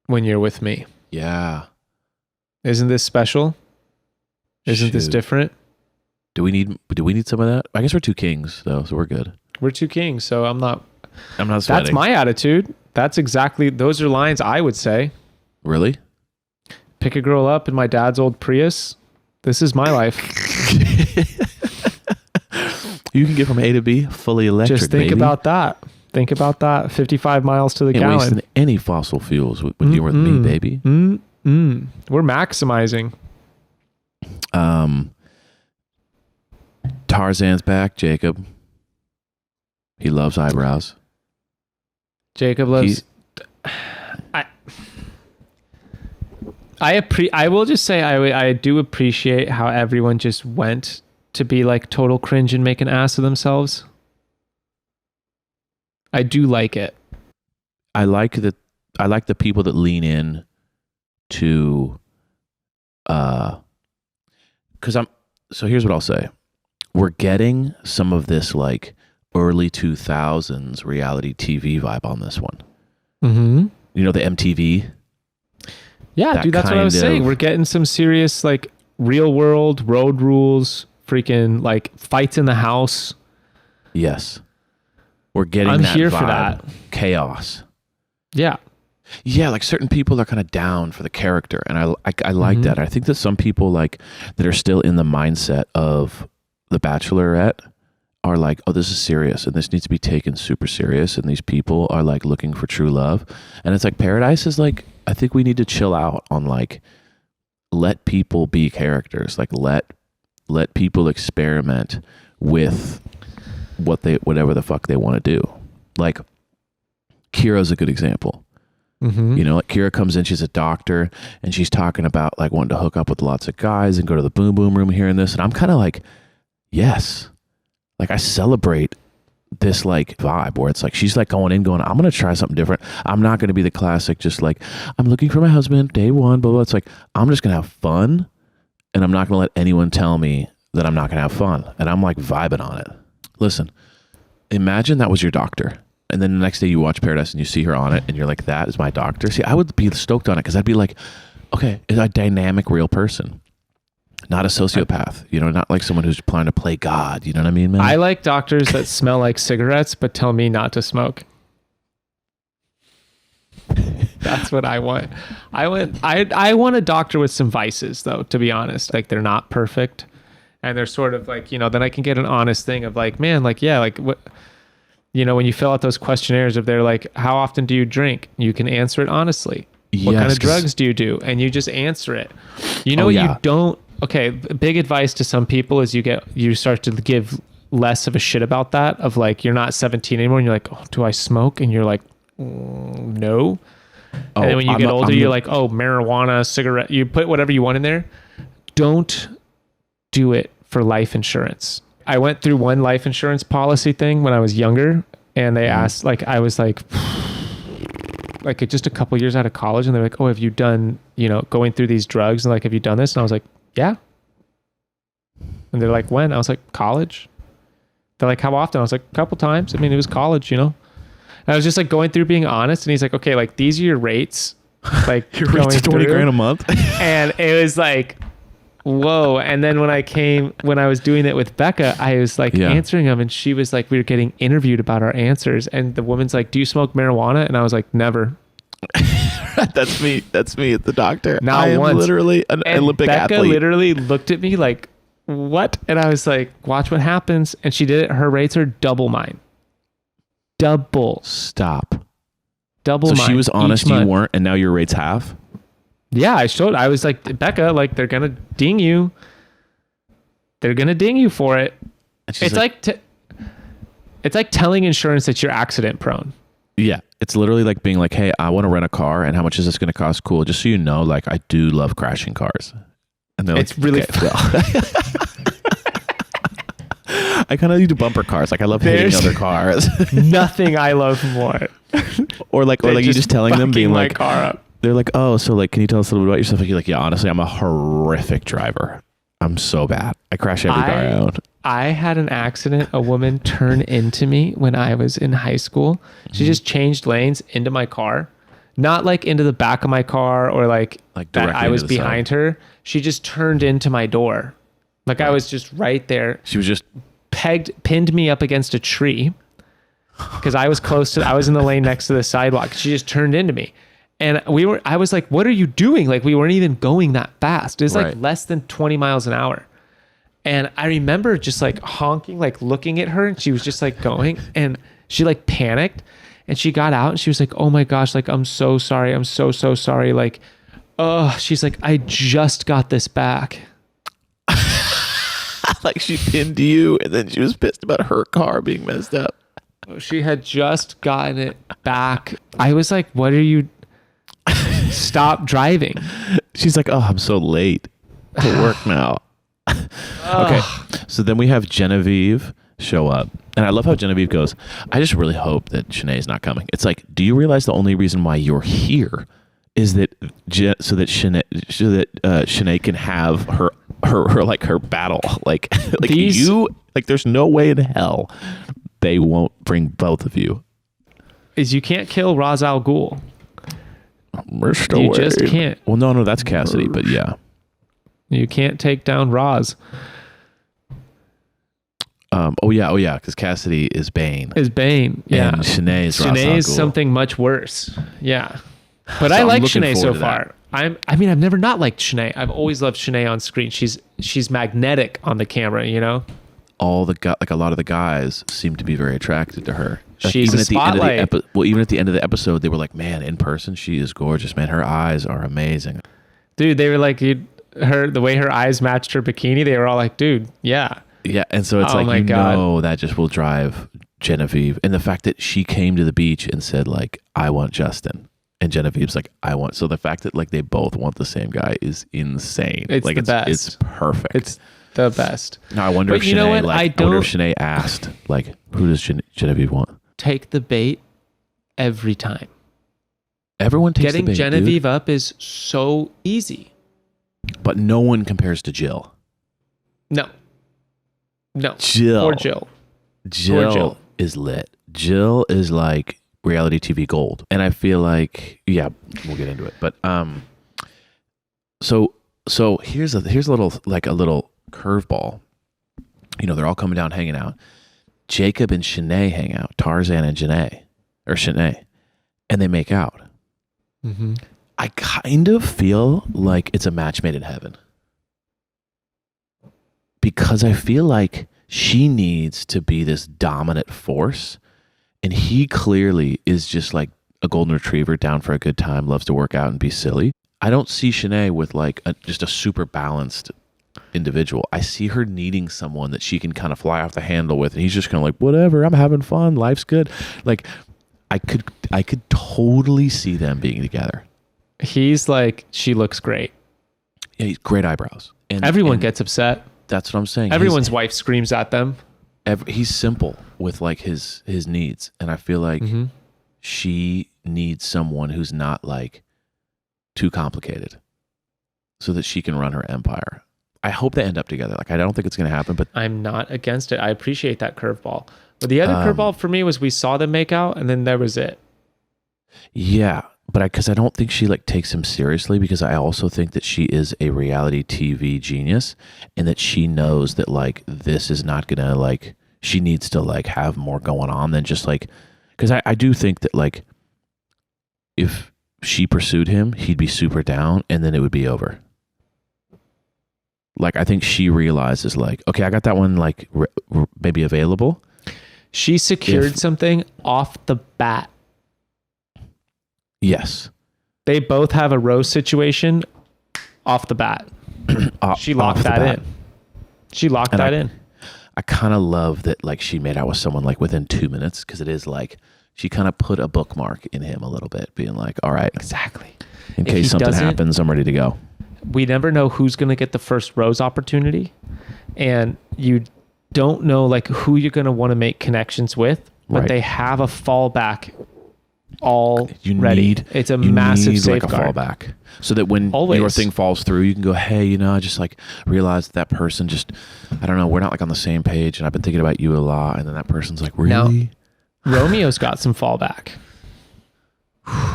when you're with me. Yeah. Isn't this special? Isn't this Shoot. different? Do we need some of that? I guess we're two kings though, so we're good. We're two kings, so I'm not sweating. That's my attitude. That's exactly, those are lines I would say. Really? Pick a girl up in my dad's old Prius. This is my life. You can get from A to B fully electric. Just think baby. about that. Think about that. 55 miles to the Ain't gallon. wasting any fossil fuels when you're with me, baby. We're maximizing. Tarzan's back, Jacob. He loves eyebrows. Jacob loves. I will just say I do appreciate how everyone just went to be like total cringe and make an ass of themselves. I do like it. I like the people that lean in to so here's what I'll say. We're getting some of this like early 2000s reality TV vibe on this one. Mm-hmm. You know, the MTV? Yeah, dude, that's what I was saying. We're getting some serious like real world road rules, freaking like fights in the house. Yes. We're getting I'm that here vibe. for that. Chaos. Yeah. Yeah, like certain people are kind of down for the character, and I like that. I think that some people like that are still in the mindset of the Bachelorette are like, oh, this is serious, and this needs to be taken super serious, and these people are like looking for true love, and it's like Paradise is like, I think we need to chill out on like, let people be characters, like let people experiment with whatever the fuck they want to do. Like Kira's a good example. Mm-hmm. You know, like Kira comes in, she's a doctor, and she's talking about like wanting to hook up with lots of guys and go to the boom boom room here and this. And I'm kind of like, yes, like I celebrate this like vibe where it's like she's like going, I'm going to try something different. I'm not going to be the classic, just like I'm looking for my husband, day one, blah, blah. It's like, I'm just going to have fun, and I'm not going to let anyone tell me that I'm not going to have fun. And I'm like vibing on it. Listen, imagine that was your doctor. And then the next day you watch Paradise and you see her on it and you're like, that is my doctor. See, I would be stoked on it because I'd be like, okay, is a dynamic real person, not a sociopath, you know, not like someone who's planning to play God. You know what I mean, man? I like doctors that smell like cigarettes but tell me not to smoke. That's what I want. I want a doctor with some vices, though, to be honest. Like, they're not perfect. And they're sort of like, you know, then I can get an honest thing of like, man, like, yeah, like what, you know, when you fill out those questionnaires, if they're like, how often do you drink? You can answer it honestly. What kind of drugs do you do? And you just answer it. You know, you don't. Okay, big advice to some people is you start to give less of a shit about that. Of like, you're not 17 anymore, and you're like, oh, do I smoke? And you're like, no. And then when you I'm get not- older, I'm you're the- like, oh, marijuana, cigarette. You put whatever you want in there. Don't do it for life insurance. I went through one life insurance policy thing when I was younger, and they asked, like, I was like just a couple years out of college, and they're like, oh, have you done, going through these drugs? And like, have you done this? And I was like, yeah. And they're like, when? I was like, college. They're like, how often? I was like, a couple times. I mean, it was college, And I was just like going through being honest. And he's like, okay, like these are your rates. Like Your rate's going 20 through. grand a month. And it was like, whoa. And then when I was doing it with Becca, I was like answering them, and she was like, we were getting interviewed about our answers. And the woman's like, do you smoke marijuana? And I was like, never. That's me at the doctor. Not I am once. literally an And Olympic Becca athlete. literally looked at me like, what? And I was like, watch what happens. And she did it. Her rates are double mine. Stop. Double So mine. she was honest, each you month. weren't, and now your rate's half? Yeah, I was like, Becca, like they're going to ding you. They're going to ding you for it. And she's It's like telling insurance that you're accident prone. yeah, it's literally like being like, hey, I want to rent a car, and how much is this going to cost? Cool. Just so you know, like I do love crashing cars. And they're It's like, really okay, well. I kind of need bumper cars. Like I love hating There's- other cars. Nothing I love more. or like you just telling them, being my like, car up. they're like, oh, so like, can you tell us a little bit about yourself? Like, you're like, yeah, honestly, I'm a horrific driver. I'm so bad. I crash every car I own. I had an accident. A woman turned into me when I was in high school. She just changed lanes into my car, not like into the back of my car or like that directly I was into the side. behind her. She just turned into my door. Like I was just right there. She was just Pinned me up against a tree because I was I was in the lane next to the sidewalk. She just turned into me. And I was like, what are you doing? Like we weren't even going that fast. It was like Right. less than 20 miles an hour. And I remember just like honking, like looking at her, and she was just like going, and she like panicked, and she got out and she was like, oh my gosh, like, I'm so sorry. I'm so sorry. Like, oh, she's like, I just got this back. like she pinned you, and then she was pissed about her car being messed up. She had just gotten it back. I was like, what are you? Stop driving. She's like, oh, I'm so late to work now. Okay. So then we have Genevieve show up. And I love how Genevieve goes, I just really hope that Shanae's not coming. It's like, do you realize the only reason why you're here is that so that Shanae can have her like her battle. Like there's no way in hell they won't bring both of you. Is you can't kill Ra's al Ghul. You just can't. Well, no, that's Cassidy, but yeah. You can't take down Ra's. Oh yeah, because Cassidy is Bane. Is Bane. Yeah. And Shanae is Ra's al Shanae is Ghul. something much worse. Yeah. But So I I'm like looking Shanae so forward to far. I mean, I've never not liked Shanae. I've always loved Shanae on screen. She's magnetic on the camera, you know? A lot of the guys seem to be very attracted to her. Like, She's even a at the end spotlight. of even at the end of the episode, they were like, "Man, in person, she is gorgeous. Man, her eyes are amazing." Dude, they were like, the way her eyes matched her bikini, they were all like, dude, yeah. Yeah, and so it's Oh like, my God. know, that just will drive Genevieve, and the fact that she came to the beach and said like, "I want Justin," and Genevieve's like, "I want." So the fact that like they both want the same guy is insane. It's like the best. It's perfect. It's the best. Now I wonder But if you know Shanae what? I wonder if don't- Shanae asked like, "Who does Genevieve want?" Take the bait every time. Everyone takes Getting the bait, Genevieve up is so easy. dude, but no one compares to Jill. No. Jill. Poor Jill. Jill is lit. Jill is like reality TV gold. And I feel like, yeah, we'll get into it. But so here's a little curveball. You know, they're all coming down hanging out. Jacob and Shanae hang out. Tarzan and Shanae. And they make out. Mm-hmm. I kind of feel like it's a match made in heaven. Because I feel like she needs to be this dominant force, and he clearly is just like a golden retriever down for a good time, loves to work out and be silly. I don't see Shanae with like just a super balanced individual. I see her needing someone that she can kind of fly off the handle with, and he's just kind of like, whatever, I'm having fun, life's good. Like, I could totally see them being together. He's like, she looks great. Yeah, he's great eyebrows. And Everyone and gets upset. That's what I'm saying. Everyone's wife screams at them. He's simple with like his needs, and I feel like she needs someone who's not like too complicated, so that she can run her empire. I hope they end up together. Like, I don't think it's going to happen, but I'm not against it. I appreciate that curveball. But the other curveball for me was we saw them make out, and then there was it. Yeah, but because I don't think she like takes him seriously, because I also think that she is a reality TV genius, and that she knows that like this is not gonna like, she needs to like have more going on than just like, because I do think that like if she pursued him, he'd be super down, and then it would be over. Like, I think she realizes like, okay, I got that one like maybe available. She secured something off the bat. Yes. They both have a rose situation off the bat. She locked that in. She locked that in. I kind of love that like she made out with someone like within 2 minutes, because it is like she kind of put a bookmark in him a little bit, being like, all right, Exactly. in case something happens, I'm ready to go. We never know who's going to get the first rose opportunity, and you don't know like who you're going to want to make connections with, but they have a fallback already. It's a massive safeguard. Like a fallback, so that when your thing falls through, you can go, hey, you know, I just like realized that person just, I don't know, we're not like on the same page, and I've been thinking about you a lot, and then that person's like, really? Now, Romeo's got some fallback.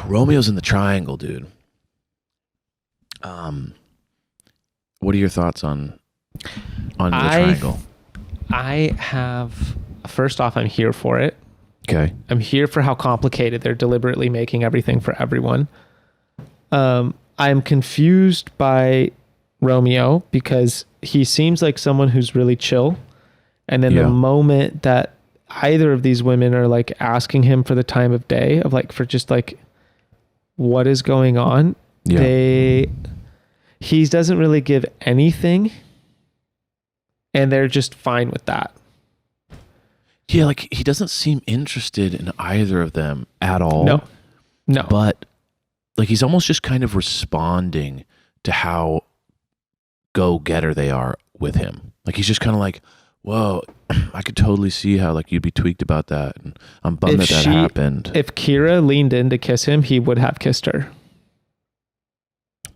Romeo's in the triangle, dude. What are your thoughts on the triangle? I have, first off, I'm here for it. Okay. I'm here for how complicated they're deliberately making everything for everyone. I'm confused by Romeo because he seems like someone who's really chill. And then the moment that either of these women are like asking him for the time of day of like, for just like, what is going on? He doesn't really give anything, and they're just fine with that. Yeah, like he doesn't seem interested in either of them at all. No. But like he's almost just kind of responding to how go-getter they are with him. Like he's just kind of like, whoa, I could totally see how like you'd be tweaked about that, and I'm bummed that happened. If Kira leaned in to kiss him, he would have kissed her.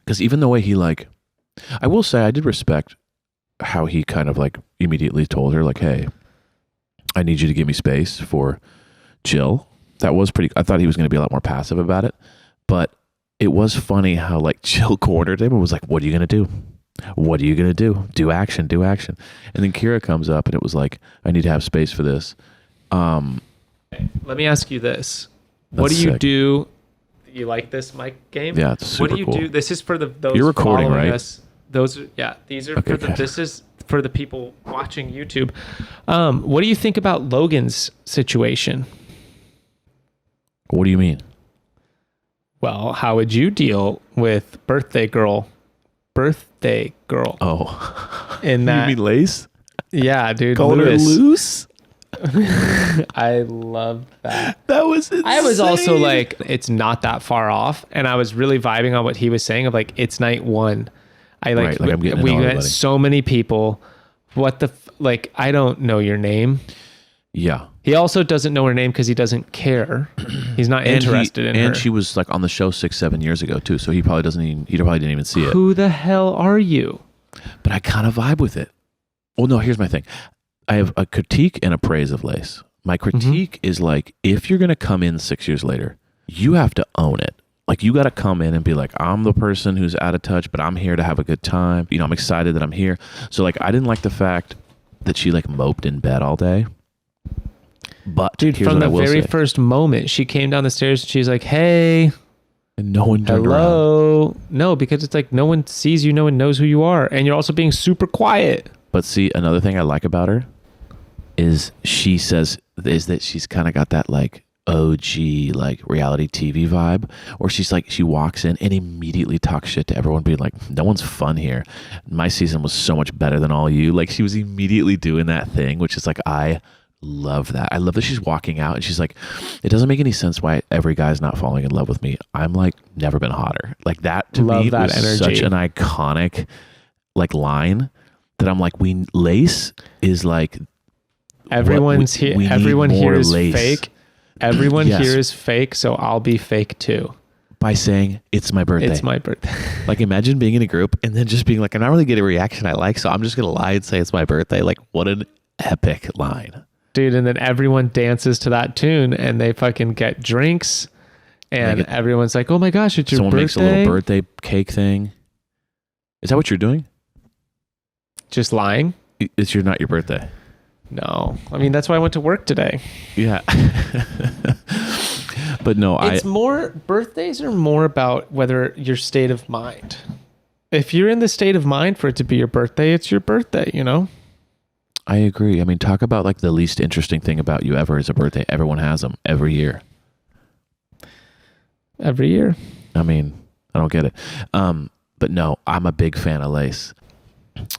Because even the way he like, I will say I did respect how he kind of like immediately told her like, hey, I need you to give me space for Jill. That was pretty, I thought he was going to be a lot more passive about it, but it was funny how like Jill cornered him and was like, what are you going to do? What are you going to do? Do action. And then Kira comes up and it was like, I need to have space for this. Let me ask you this. What do you do? You like this mic game? Yeah, it's super What do you cool. do? This is for those You're recording, following right? us. These are Okay, this is for the people watching YouTube. What do you think about Logan's situation? What do you mean? Well, how would you deal with birthday girl? Oh, In that, you mean Lace? yeah, dude. Called her loose? I love that. That was insane. I was also like, it's not that far off, and I was really vibing on what he was saying of like, it's night one. I like, Right, like, I'm getting to we know met everybody. so many people. What the like? I don't know your name. Yeah. He also doesn't know her name because he doesn't care. He's not interested in her. And she was like on the show 6-7 years ago too, so he probably didn't even see it. Who the hell are you? But I kind of vibe with it. Well, no, here's my thing. I have a critique and a praise of Lace. My critique is like, if you're going to come in 6 years later, you have to own it. Like, you got to come in and be like, I'm the person who's out of touch, but I'm here to have a good time. You know, I'm excited that I'm here. So like, I didn't like the fact that she like moped in bed all day. But Dude, here's from what I the will very say. first moment, she came down the stairs and she's like, hey, And no one turned around. hello. No, because it's like no one sees you, no one knows who you are. And you're also being super quiet. But see, another thing I like about her is that she's kind of got that like OG like reality TV vibe, where she's like, she walks in and immediately talks shit to everyone, being like, no one's fun here. My season was so much better than all you. Like, she was immediately doing that thing, which is like, I love that. I love that she's walking out and she's like, it doesn't make any sense why every guy's not falling in love with me. I'm like, never been hotter. Like that to Love me that was energy. such an iconic like line that I'm like, Lace is like, Everyone's here. we need Everyone here more is Lace. fake. Everyone Yes. here is fake, so I'll be fake too. by saying it's my birthday. It's my birthday. Like imagine being in a group and then just being like, I'm not really getting a reaction I like, so I'm just gonna lie and say it's my birthday. Like what an epic line. Dude, and then everyone dances to that tune and they fucking get drinks and everyone's like, oh my gosh, it's your Someone birthday. makes a little birthday cake thing. Is that what you're doing? Just lying? It's not your birthday. No. I mean, that's why I went to work today. Yeah. But no, Birthdays are more about whether your state of mind. If you're in the state of mind for it to be your birthday, it's your birthday, you know? I agree. I mean, talk about like the least interesting thing about you ever is a birthday. Everyone has them every year. Every year. I mean, I don't get it. But no, I'm a big fan of Lace.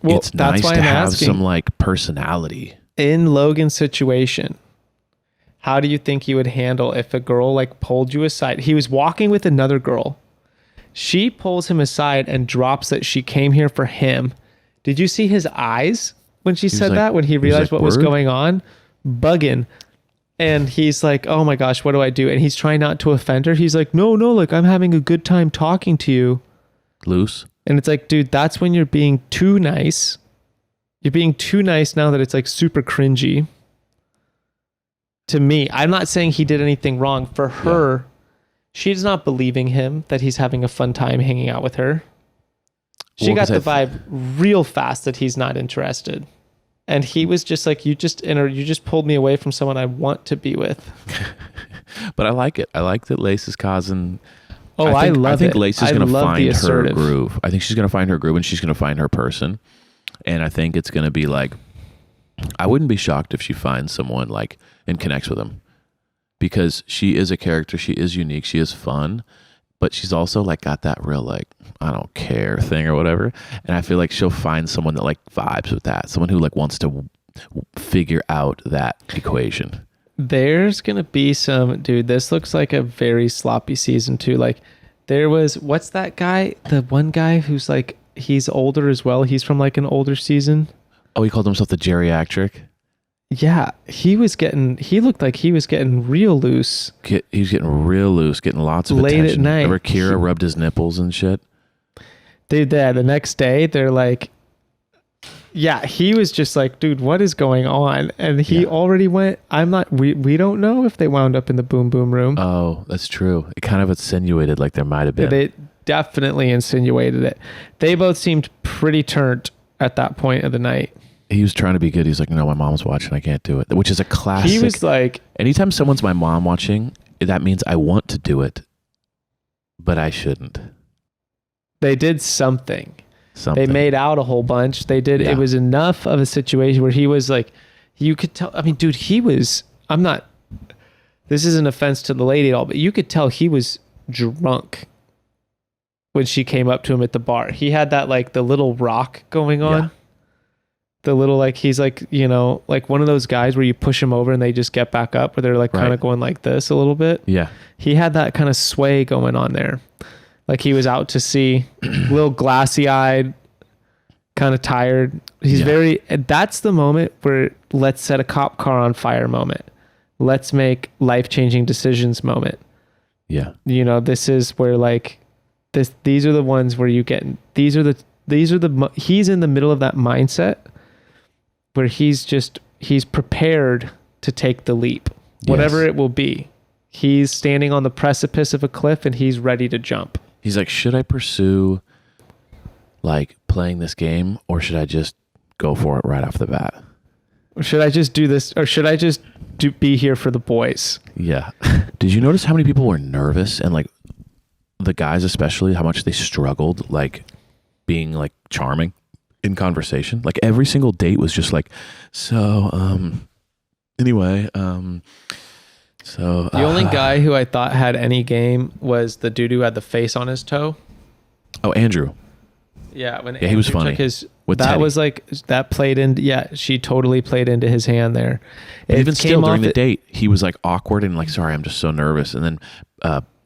Well, It's that's nice why to I'm have asking. some like personality. In Logan's situation, how do you think you would handle if a girl like pulled you aside? He was walking with another girl. She pulls him aside and drops that she came here for him. Did you see his eyes when she said like- that? When he was realized like, what was "Word?" going on? Bugging. And he's like, oh my gosh, what do I do? And he's trying not to offend her. He's like, no, like I'm having a good time talking to you. Loose. And it's like, dude, that's when you're being too nice. You're being too nice now that it's like super cringy. To me, I'm not saying he did anything wrong. For her, she's not believing him that he's having a fun time hanging out with her. She Well, got 'cause the vibe real fast that he's not interested. And he was just like, you just pulled me away from someone I want to be with. But I like it. I like that Lace is causing. Oh, I I think it. Lace is I going to love the find her assertive. groove. I think she's going to find her groove and she's going to find her person. And I think it's going to be like, I wouldn't be shocked if she finds someone like and connects with him, because she is a character. She is unique. She is fun, but she's also like got that real like, I don't care thing or whatever. And I feel like she'll find someone that like vibes with that. Someone who like wants to figure out that equation. There's gonna be some dude. This looks like a very sloppy season too. Like there was, what's that guy? The one guy who's like, he's older as well. He's from like an older season. Oh, he called himself the geriatric. Yeah, he looked like he was getting real loose. He was getting real loose, getting lots of Late at attention. night. Remember Kira rubbed his nipples and shit? Dude, the next day they're like, yeah, he was just like, dude, what is going on? And he already went, we don't know if they wound up in the boom boom room. Oh, that's true. It kind of insinuated like there might have been. They definitely insinuated it. They both seemed pretty turned at that point of the night. He was trying to be good. He's like, no, my mom's watching. I can't do it. Which is a classic. He was like, anytime someone's my mom watching, that means I want to do it, but I shouldn't. they did something. Something. They made out a whole bunch. They did. Yeah. It was enough of a situation where he was like, you could tell. I mean, dude, this is an offense to the lady at all, but you could tell he was drunk when she came up to him at the bar. He had that like the little rock going on. Yeah. The little like, he's like, you know, like one of those guys where you push them over and they just get back up, where they're like kind Right. of going like this a little bit. Yeah. He had that kind of sway going on there. Like he was out to sea, a little glassy eyed, kind of tired. He's that's the moment where let's set a cop car on fire moment. Let's make life-changing decisions moment. Yeah. You know, this is where like these are the ones where you get, he's in the middle of that mindset where he's prepared to take the leap, whatever Yes. it will be. He's standing on the precipice of a cliff and he's ready to jump. He's like, should I pursue like playing this game, or should I just go for it right off the bat? Or should I just do this? Or should I just be here for the boys? Yeah. Did you notice how many people were nervous, and like the guys especially, how much they struggled like being like charming in conversation? Like every single date was just like, anyway, so The only guy who I thought had any game was the dude who had the face on his toe. Oh, Andrew. Yeah, when he was Andrew funny. took his, With that Teddy. was like that played in. Yeah, she totally played into his hand there. But It even came still during off the it- date, he was like awkward and like, sorry, I'm just so nervous. And then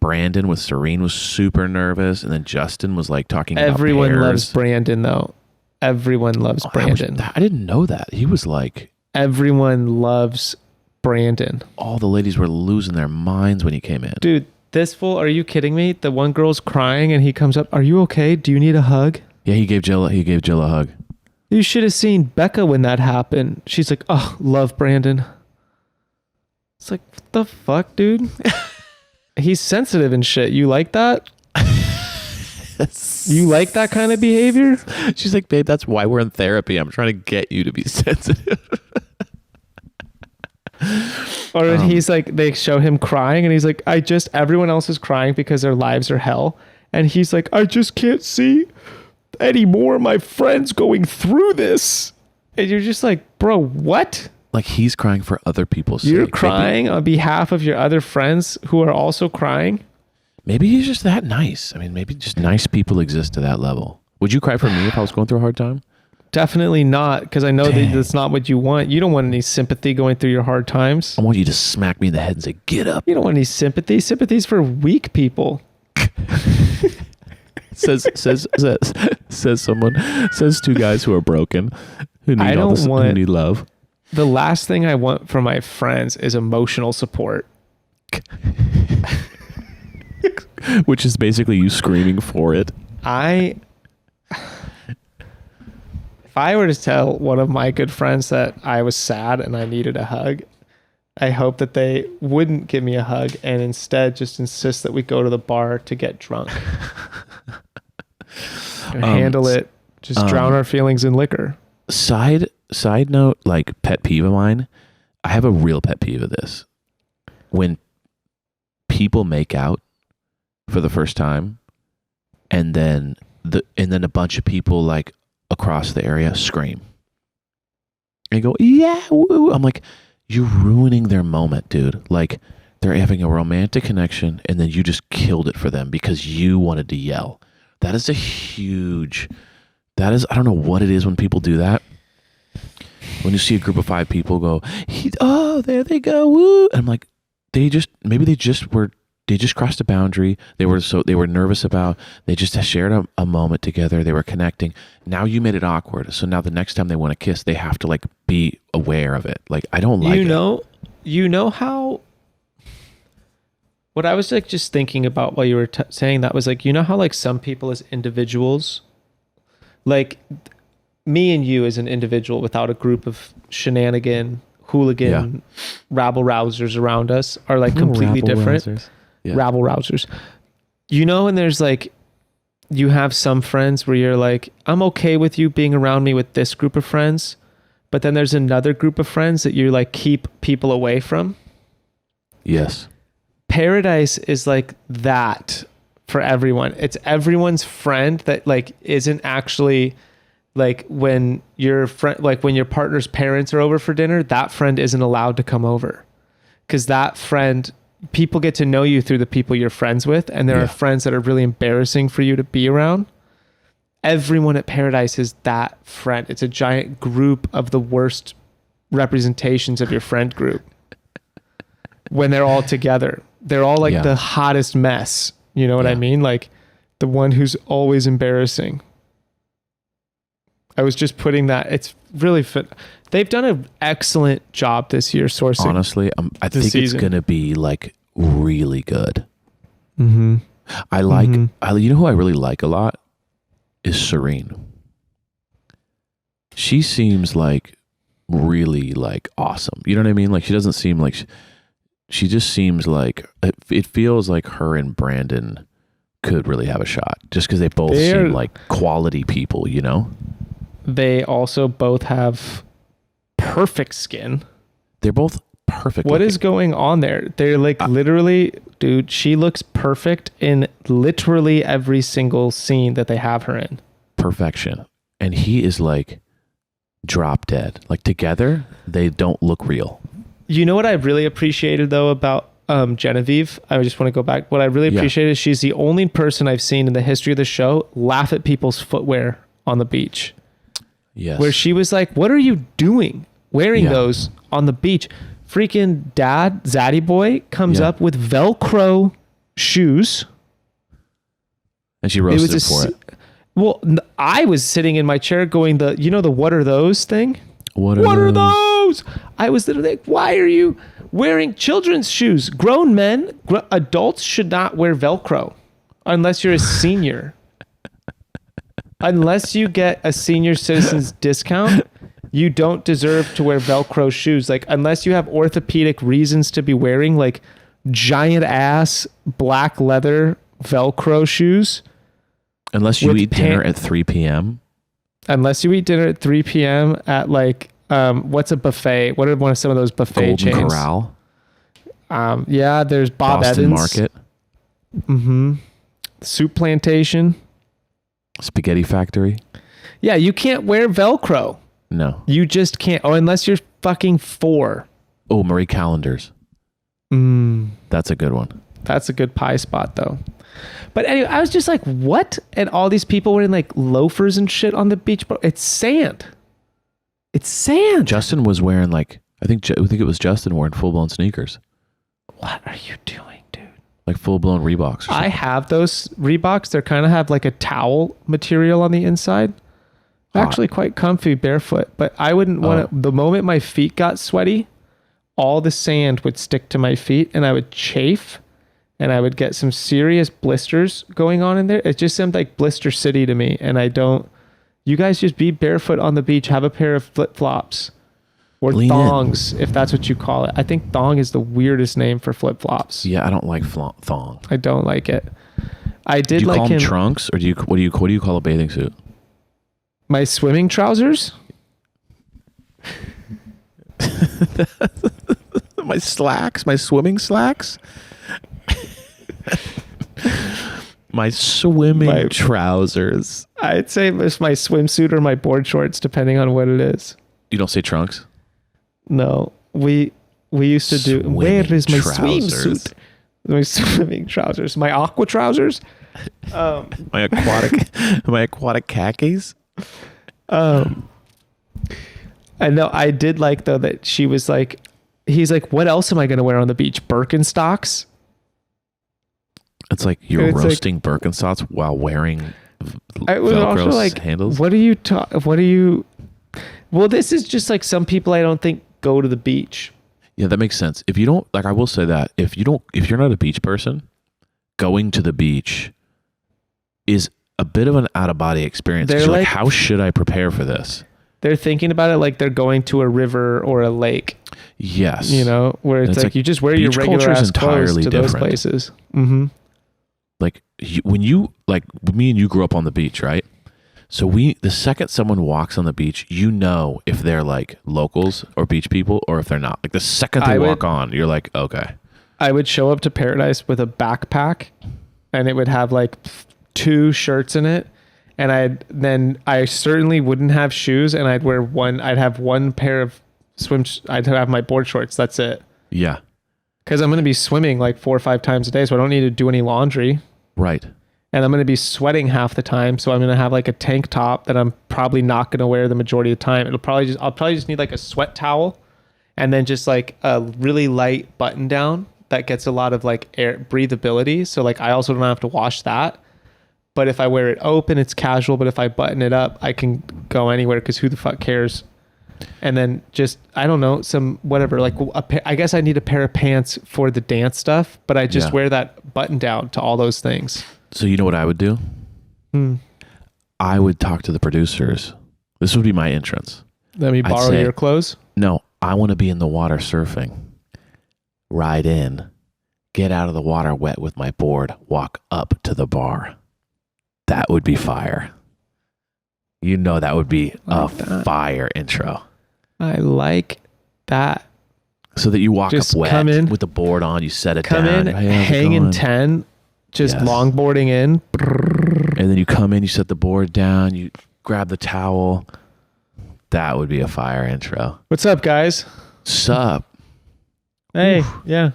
Brandon with Serene was super nervous, and then Justin was like talking about Everyone pairs. loves Brandon though. Everyone loves Oh, that was- Brandon. I didn't know that. He was like, Everyone loves Brandon. all the ladies were losing their minds when he came in. Dude, this fool, are you kidding me? The one girl's crying and he comes up, "Are you okay? Do you need a hug?" Yeah, he gave Jill a hug. You should have seen Becca when that happened. She's like, "Oh, love Brandon." It's like, what the fuck, dude? He's sensitive and shit. You like that? You like that kind of behavior? She's like, babe, that's why we're in therapy. I'm trying to get you to be sensitive. Or he's like, they show him crying and he's like, everyone else is crying because their lives are hell. And he's like, I just can't see any more of my friends going through this. And you're just like, bro, what? Like, he's crying for other people's You're sake. crying on behalf of your other friends who are also crying? Maybe he's just that nice. I mean, maybe just nice people exist to that level. Would you cry for me if I was going through a hard time? Definitely not, because I know that Dang. that's not what you want. You don't want any sympathy going through your hard times. I want you to smack me in the head and say, get up. You don't want any sympathy. Sympathy's for weak people. says two guys who are broken, who I need don't who want- need love. The last thing I want from my friends is emotional support. Which is basically you screaming for it. If I were to tell one of my good friends that I was sad and I needed a hug, I hope that they wouldn't give me a hug and instead just insist that we go to the bar to get drunk. Or handle it, just drown our feelings in liquor. Side note, like pet peeve of mine, I have a real pet peeve of this. When people make out for the first time and then a bunch of people like across the area scream and go, yeah, woo. I'm like, you're ruining their moment, dude. Like, they're having a romantic connection and then you just killed it for them because you wanted to yell. I don't know what it is when people do that. When you see a group of 5 people go, oh, there they go, woo. And I'm like, they just crossed a boundary. They were nervous about, they just shared a moment together. They were connecting. Now you made it awkward. So now the next time they want to kiss, they have to like be aware of it. Like, I don't like it. You know how, what I was like just thinking about while you were saying that was like, you know how like some people as individuals, like me and you as an individual without a group of hooligan, rabble rousers around us are like completely different. Yeah. Rabble rousers. You know, and there's like, you have some friends where you're like, I'm okay with you being around me with this group of friends. But then there's another group of friends that you like keep people away from. Yes. Paradise is like that for everyone. It's everyone's friend that like isn't actually like when your friend, like when your partner's parents are over for dinner, that friend isn't allowed to come over because that friend, people get to know you through the people you're friends with. And there are friends that are really embarrassing for you to be around. Everyone at Paradise is that friend. It's a giant group of the worst representations of your friend group. When they're all together, they're all like the hottest mess. You know what I mean? Like the one who's always embarrassing. I was just putting that. It's really fit. They've done an excellent job this year sourcing. Honestly, I think season. it's going to be like really good. Mm-hmm. I like, you know who I really like a lot is Serene. She seems like really like awesome. You know what I mean? Like she doesn't seem like, she just seems like, it feels like her and Brandon could really have a shot just because they both seem like quality people, you know? They also both have perfect skin. They're both perfect. What looking. is going on there? They're like literally, dude, she looks perfect in literally every single scene that they have her in. Perfection. And he is like drop dead. Like together, they don't look real. You know what I really appreciated though about Genevieve. I just want to go back. What I really appreciate is she's the only person I've seen in the history of the show laugh at people's footwear on the beach. Yes. Where she was like, what are you doing wearing those on the beach? Freaking dad, Zaddy boy, comes up with Velcro shoes. And she roasted him for it. Well, I was sitting in my chair going, the what are those thing? What are those? I was literally like, why are you wearing children's shoes? Grown men, adults should not wear Velcro unless you're a senior. Unless you get a senior citizen's discount, you don't deserve to wear Velcro shoes. Like, unless you have orthopedic reasons to be wearing like giant ass black leather Velcro shoes. Unless you eat dinner at 3 p.m. Unless you eat dinner at 3 p.m. at like, what's a buffet? What are some of those buffet chains? Golden Corral. Yeah, there's Bob Boston Evans. Market. Mm-hmm. Soup Plantation. Spaghetti Factory. Yeah, you can't wear Velcro. No. You just can't. Oh, unless you're fucking 4. Oh, Marie Callender's. That's a good one. That's a good pie spot, though. But anyway, I was just like, what? And all these people wearing like loafers and shit on the beach, bro. It's sand. It's sand. Justin was wearing like, I think it was Justin wearing full-blown sneakers. What are you doing, dude? Like full-blown Reeboks. I have those Reeboks. They kind of have like a towel material on the inside. Actually quite comfy barefoot, but I wouldn't want to, the moment my feet got sweaty, all the sand would stick to my feet and I would chafe and I would get some serious blisters going on in there. It just seemed like Blister City to me. And you guys just be barefoot on the beach, have a pair of flip-flops or thongs, if that's what you call it. I think thong is the weirdest name for flip-flops. Yeah, I don't like thong. I don't like it. I did do you like call him. them trunks or what do you call a bathing suit? My swimming trousers? My slacks, my swimming slacks. My swimming trousers. I'd say it's my swimsuit or my board shorts, depending on what it is. You don't say trunks? No, we used to do. Where is my trousers. swimsuit? My swimming trousers, my aqua trousers. My aquatic khakis. I know. I did like though that she was like, he's like, what else am I going to wear on the beach? Birkenstocks. It's like you're roasting Birkenstocks while wearing I was Velcro also like, handles. what are you? Well, this is just like some people I don't think go to the beach. Yeah, that makes sense. If you don't, like, I will say that if you're not a beach person, going to the beach is a bit of an out of body experience. You're like, how should I prepare for this? They're thinking about it like they're going to a river or a lake. Yes. Where it's like you just wear your regular ass clothes to those places. Mm-hmm. Like when you, like me and you grew up on the beach, right? So the second someone walks on the beach, if they're like locals or beach people or if they're not. Like the second they walk on, you're like, okay. I would show up to Paradise with a backpack and it would have like 2 shirts in it. And I certainly wouldn't have shoes and I'd have one pair of I'd have my board shorts. That's it. Yeah. Because I'm going to be swimming like 4 or 5 times a day. So I don't need to do any laundry. Right. And I'm going to be sweating half the time. So I'm going to have like a tank top that I'm probably not going to wear the majority of the time. I'll probably just need like a sweat towel and then just like a really light button down that gets a lot of like air breathability. So like I also don't have to wash that. But if I wear it open, it's casual. But if I button it up, I can go anywhere because who the fuck cares? And then just, I don't know, some whatever, like I guess I need a pair of pants for the dance stuff, but I just wear that button down to all those things. So you know what I would do? I would talk to the producers. This would be my entrance. Let me borrow your clothes? No, I want to be in the water surfing. Ride in, get out of the water wet with my board, walk up to the bar. That would be fire. That would be fire intro. I like that. So that you walk just up wet come in, with the board on, you set it come down. In, hang in 10, just longboarding in. And then you come in, you set the board down, you grab the towel. That would be a fire intro. What's up, guys? Sup? Hey, yeah.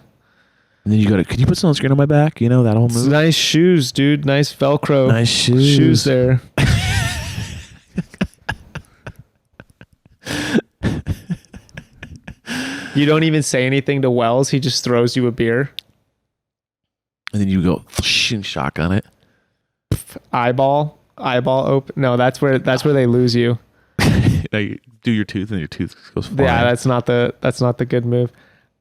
And then you go to, could you put sunscreen on my back? You know, that whole It's move. nice shoes, dude. Nice Velcro. Nice shoes. there. You don't even say anything to Wells. He just throws you a beer. And then you go and shotgun it. Eyeball open. No, that's where they lose you. Like, do your tooth and your tooth goes flying. Yeah, that's not the good move.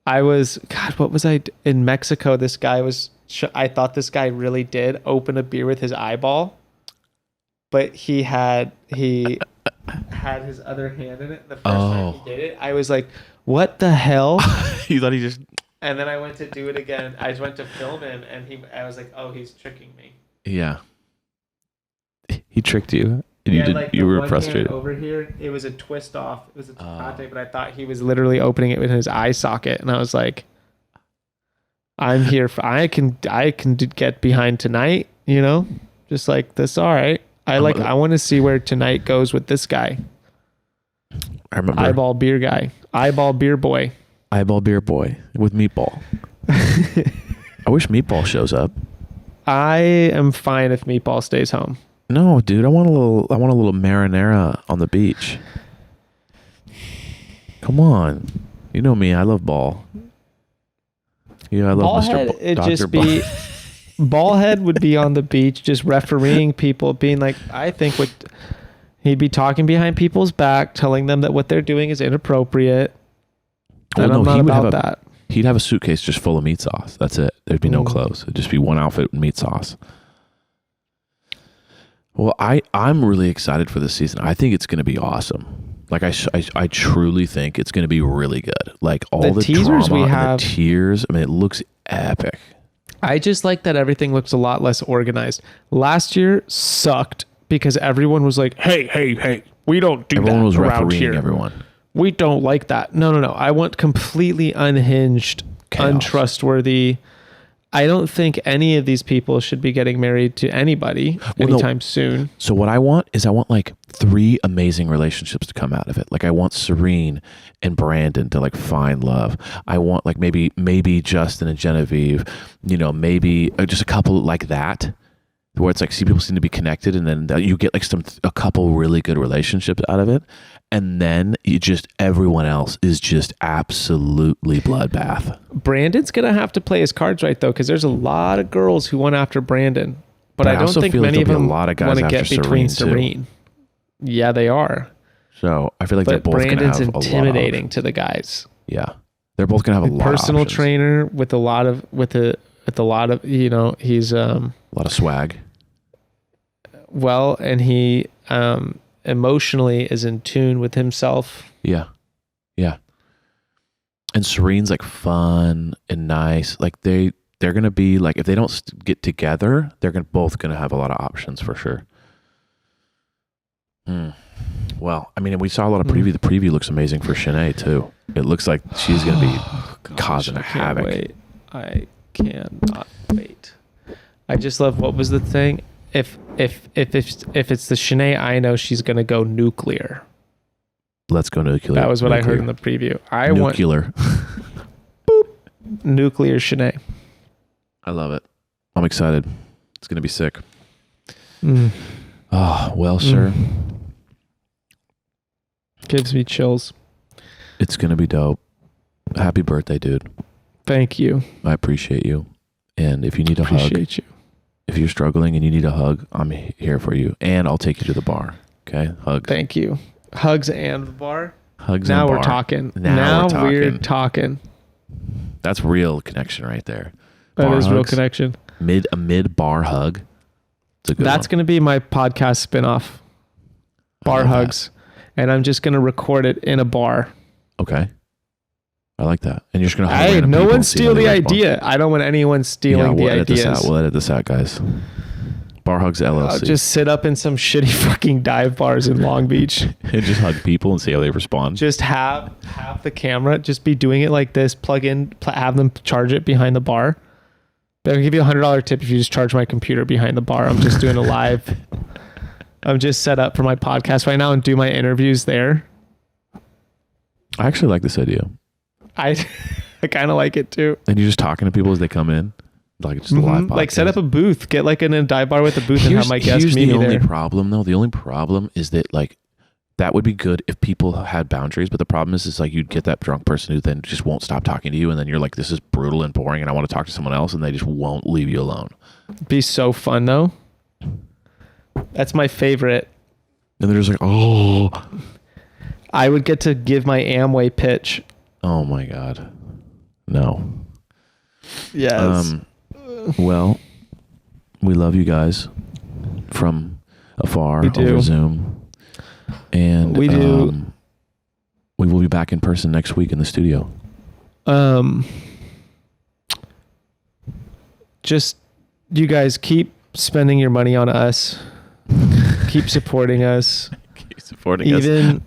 What was I in Mexico? This guy I thought this guy really did open a beer with his eyeball, but he had his other hand in it. The first time he did it, I was like, what the hell? You thought he just... And then I went to do it again. I just went to film him, and I was like, oh, he's tricking me. Yeah. He tricked you. And you Like you were one frustrated. hand over here, it was a twist off. It was a tecate, but I thought he was literally opening it with his eye socket, and I was like, "I'm here for. I can get behind tonight. You know, just like this. All right. I want to see where tonight goes with this guy. I remember Eyeball beer guy. Eyeball beer boy. Eyeball beer boy with Meatball. I wish Meatball shows up. I am fine if Meatball stays home. No, dude, I want a little marinara on the beach. Come on. You know me, I love Ball. Yeah, I love Ballhead, Mr. Dr. just be Ballhead would be on the beach just refereeing people, being like, I think he'd be talking behind people's back, telling them that what they're doing is inappropriate. And I'm not about that. He'd have a suitcase just full of meat sauce. That's it. There'd be no clothes. It'd just be one outfit with meat sauce. Well, I'm really excited for this season. I think it's going to be awesome. Like I truly think it's going to be really good. Like all the teasers drama we and have, the tears. I mean, it looks epic. I just like that everything looks a lot less organized. Last year sucked because everyone was like, "Hey, we don't do Everyone that was around refereeing here. everyone. We don't like that." No. I want completely unhinged, Chaos. untrustworthy. I don't think any of these people should be getting married to anybody anytime soon. So what I want like 3 amazing relationships to come out of it. Like I want Serene and Brandon to like find love. I want like maybe Justin and Genevieve, you know, maybe just a couple like that, where it's like, see, people seem to be connected, and then you get like a couple really good relationships out of it. And then everyone else is just absolutely bloodbath. Brandon's going to have to play his cards right, though, because there's a lot of girls who want after Brandon. But I don't think many of them want to get between Serene. Yeah, they are. So I feel like they're both going to have Brandon's intimidating to the guys. Yeah. They're both going to have a lot of personal options. trainer with a lot of, you know, he's a lot of swag. Well, and he emotionally is in tune with himself. Yeah. And Serene's like fun and nice. Like they're going to be like, if they don't get together, they're both going to have a lot of options for sure. Well, I mean, we saw a lot of preview. The preview looks amazing for Shanae too. It looks like she's going to be causing havoc. I cannot wait. I just love, what was the thing? If it's the Shanae, I know she's going to go nuclear. Let's go nuclear. That was what I heard in the preview. I nuclear. want nuclear Shanae. I love it. I'm excited. It's going to be sick. Sir. Gives me chills. It's going to be dope. Happy birthday, dude. Thank you. I appreciate you. And if you need a hug, you. If you're struggling and you need a hug, I'm here for you. And I'll take you to the bar. Okay? Hug. Thank you. Hugs and the bar. Hugs now and bar. We're talking. Now we're talking. That's real connection right there. That is real connection. A mid bar hug. That's going to be my podcast spinoff. Bar hugs. And I'm just going to record it in a bar. Okay. I like that. And you're just going to Hey, no one steal the idea. I don't want anyone stealing the ideas. We'll edit this out, guys. Bar Hugs LLC. I'll just sit up in some shitty fucking dive bars in Long Beach. And just hug people and see how they respond. Just have the camera, just be doing it like this, have them charge it behind the bar. But I'll give you $100 tip if you just charge my computer behind the bar. I'm just doing a live. I'm just set up for my podcast right now and do my interviews there. I actually like this idea. I kind of like it too. And you're just talking to people as they come in, like just a live podcast. Like set up a booth, get like in a dive bar with a booth and have my guest here's meet the me only there. problem though. The only problem is that like that would be good if people had boundaries, but the problem is like you'd get that drunk person who then just won't stop talking to you, and then you're like, this is brutal and boring, and I want to talk to someone else, and they just won't leave you alone. Be so fun though. That's my favorite. And they're just like, oh, I would get to give my Amway pitch. oh my god, no. Yes. Well, we love you guys from afar We do. over Zoom, and We do. We will be back in person next week in the studio. Just you guys keep spending your money on us. Keep supporting us. Keep supporting us.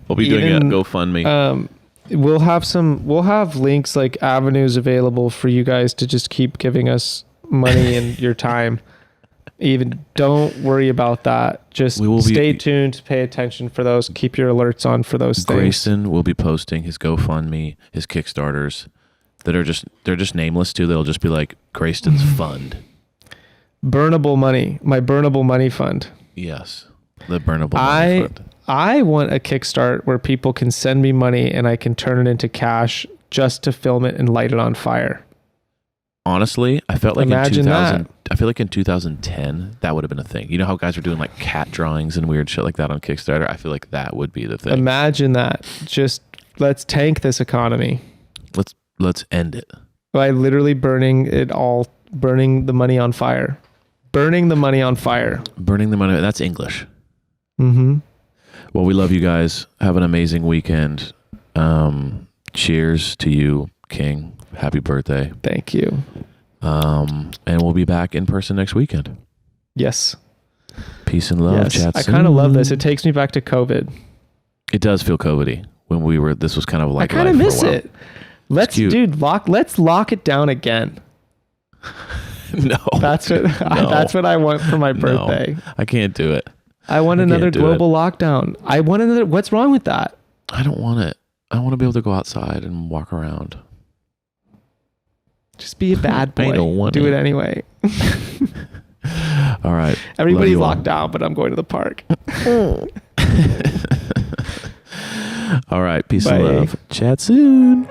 We'll be doing a GoFundMe. We'll have links, like avenues available for you guys to just keep giving us money and your time. Even don't worry about that. Just stay tuned, pay attention for those. Keep your alerts on for those things. Grayson will be posting his GoFundMe, his Kickstarters they're just nameless too. They'll just be like Grayston'S fund. Burnable money. My burnable money fund. Yes. The burnable money fund. I want a Kickstart where people can send me money and I can turn it into cash just to film it and light it on fire. Honestly, I felt like Imagine I feel like in 2010 that would have been a thing. You know how guys were doing like cat drawings and weird shit like that on Kickstarter? I feel like that would be the thing. Imagine that. Just let's tank this economy. Let's end it. By literally burning the money on fire. Burning the money on fire. Burning the money. That's English. Mm-hmm. Well, we love you guys. Have an amazing weekend. Cheers to you, King. Happy birthday. Thank you. And we'll be back in person next weekend. Yes. Peace and love. Yes. Chat I soon. kind of love this. It takes me back to COVID. It does feel COVID-y when this was kind of like I kind of life miss for a while. it. Let's lock it down again. No. That's what I want for my birthday. No, I can't do it. I want another global lockdown. I want another. What's wrong with that? I don't want it. I want to be able to go outside and walk around. Just be a bad boy. I don't want do it anyway. All right. Everybody's locked down, but I'm going to the park. All right. Peace Bye. and love. Chat soon.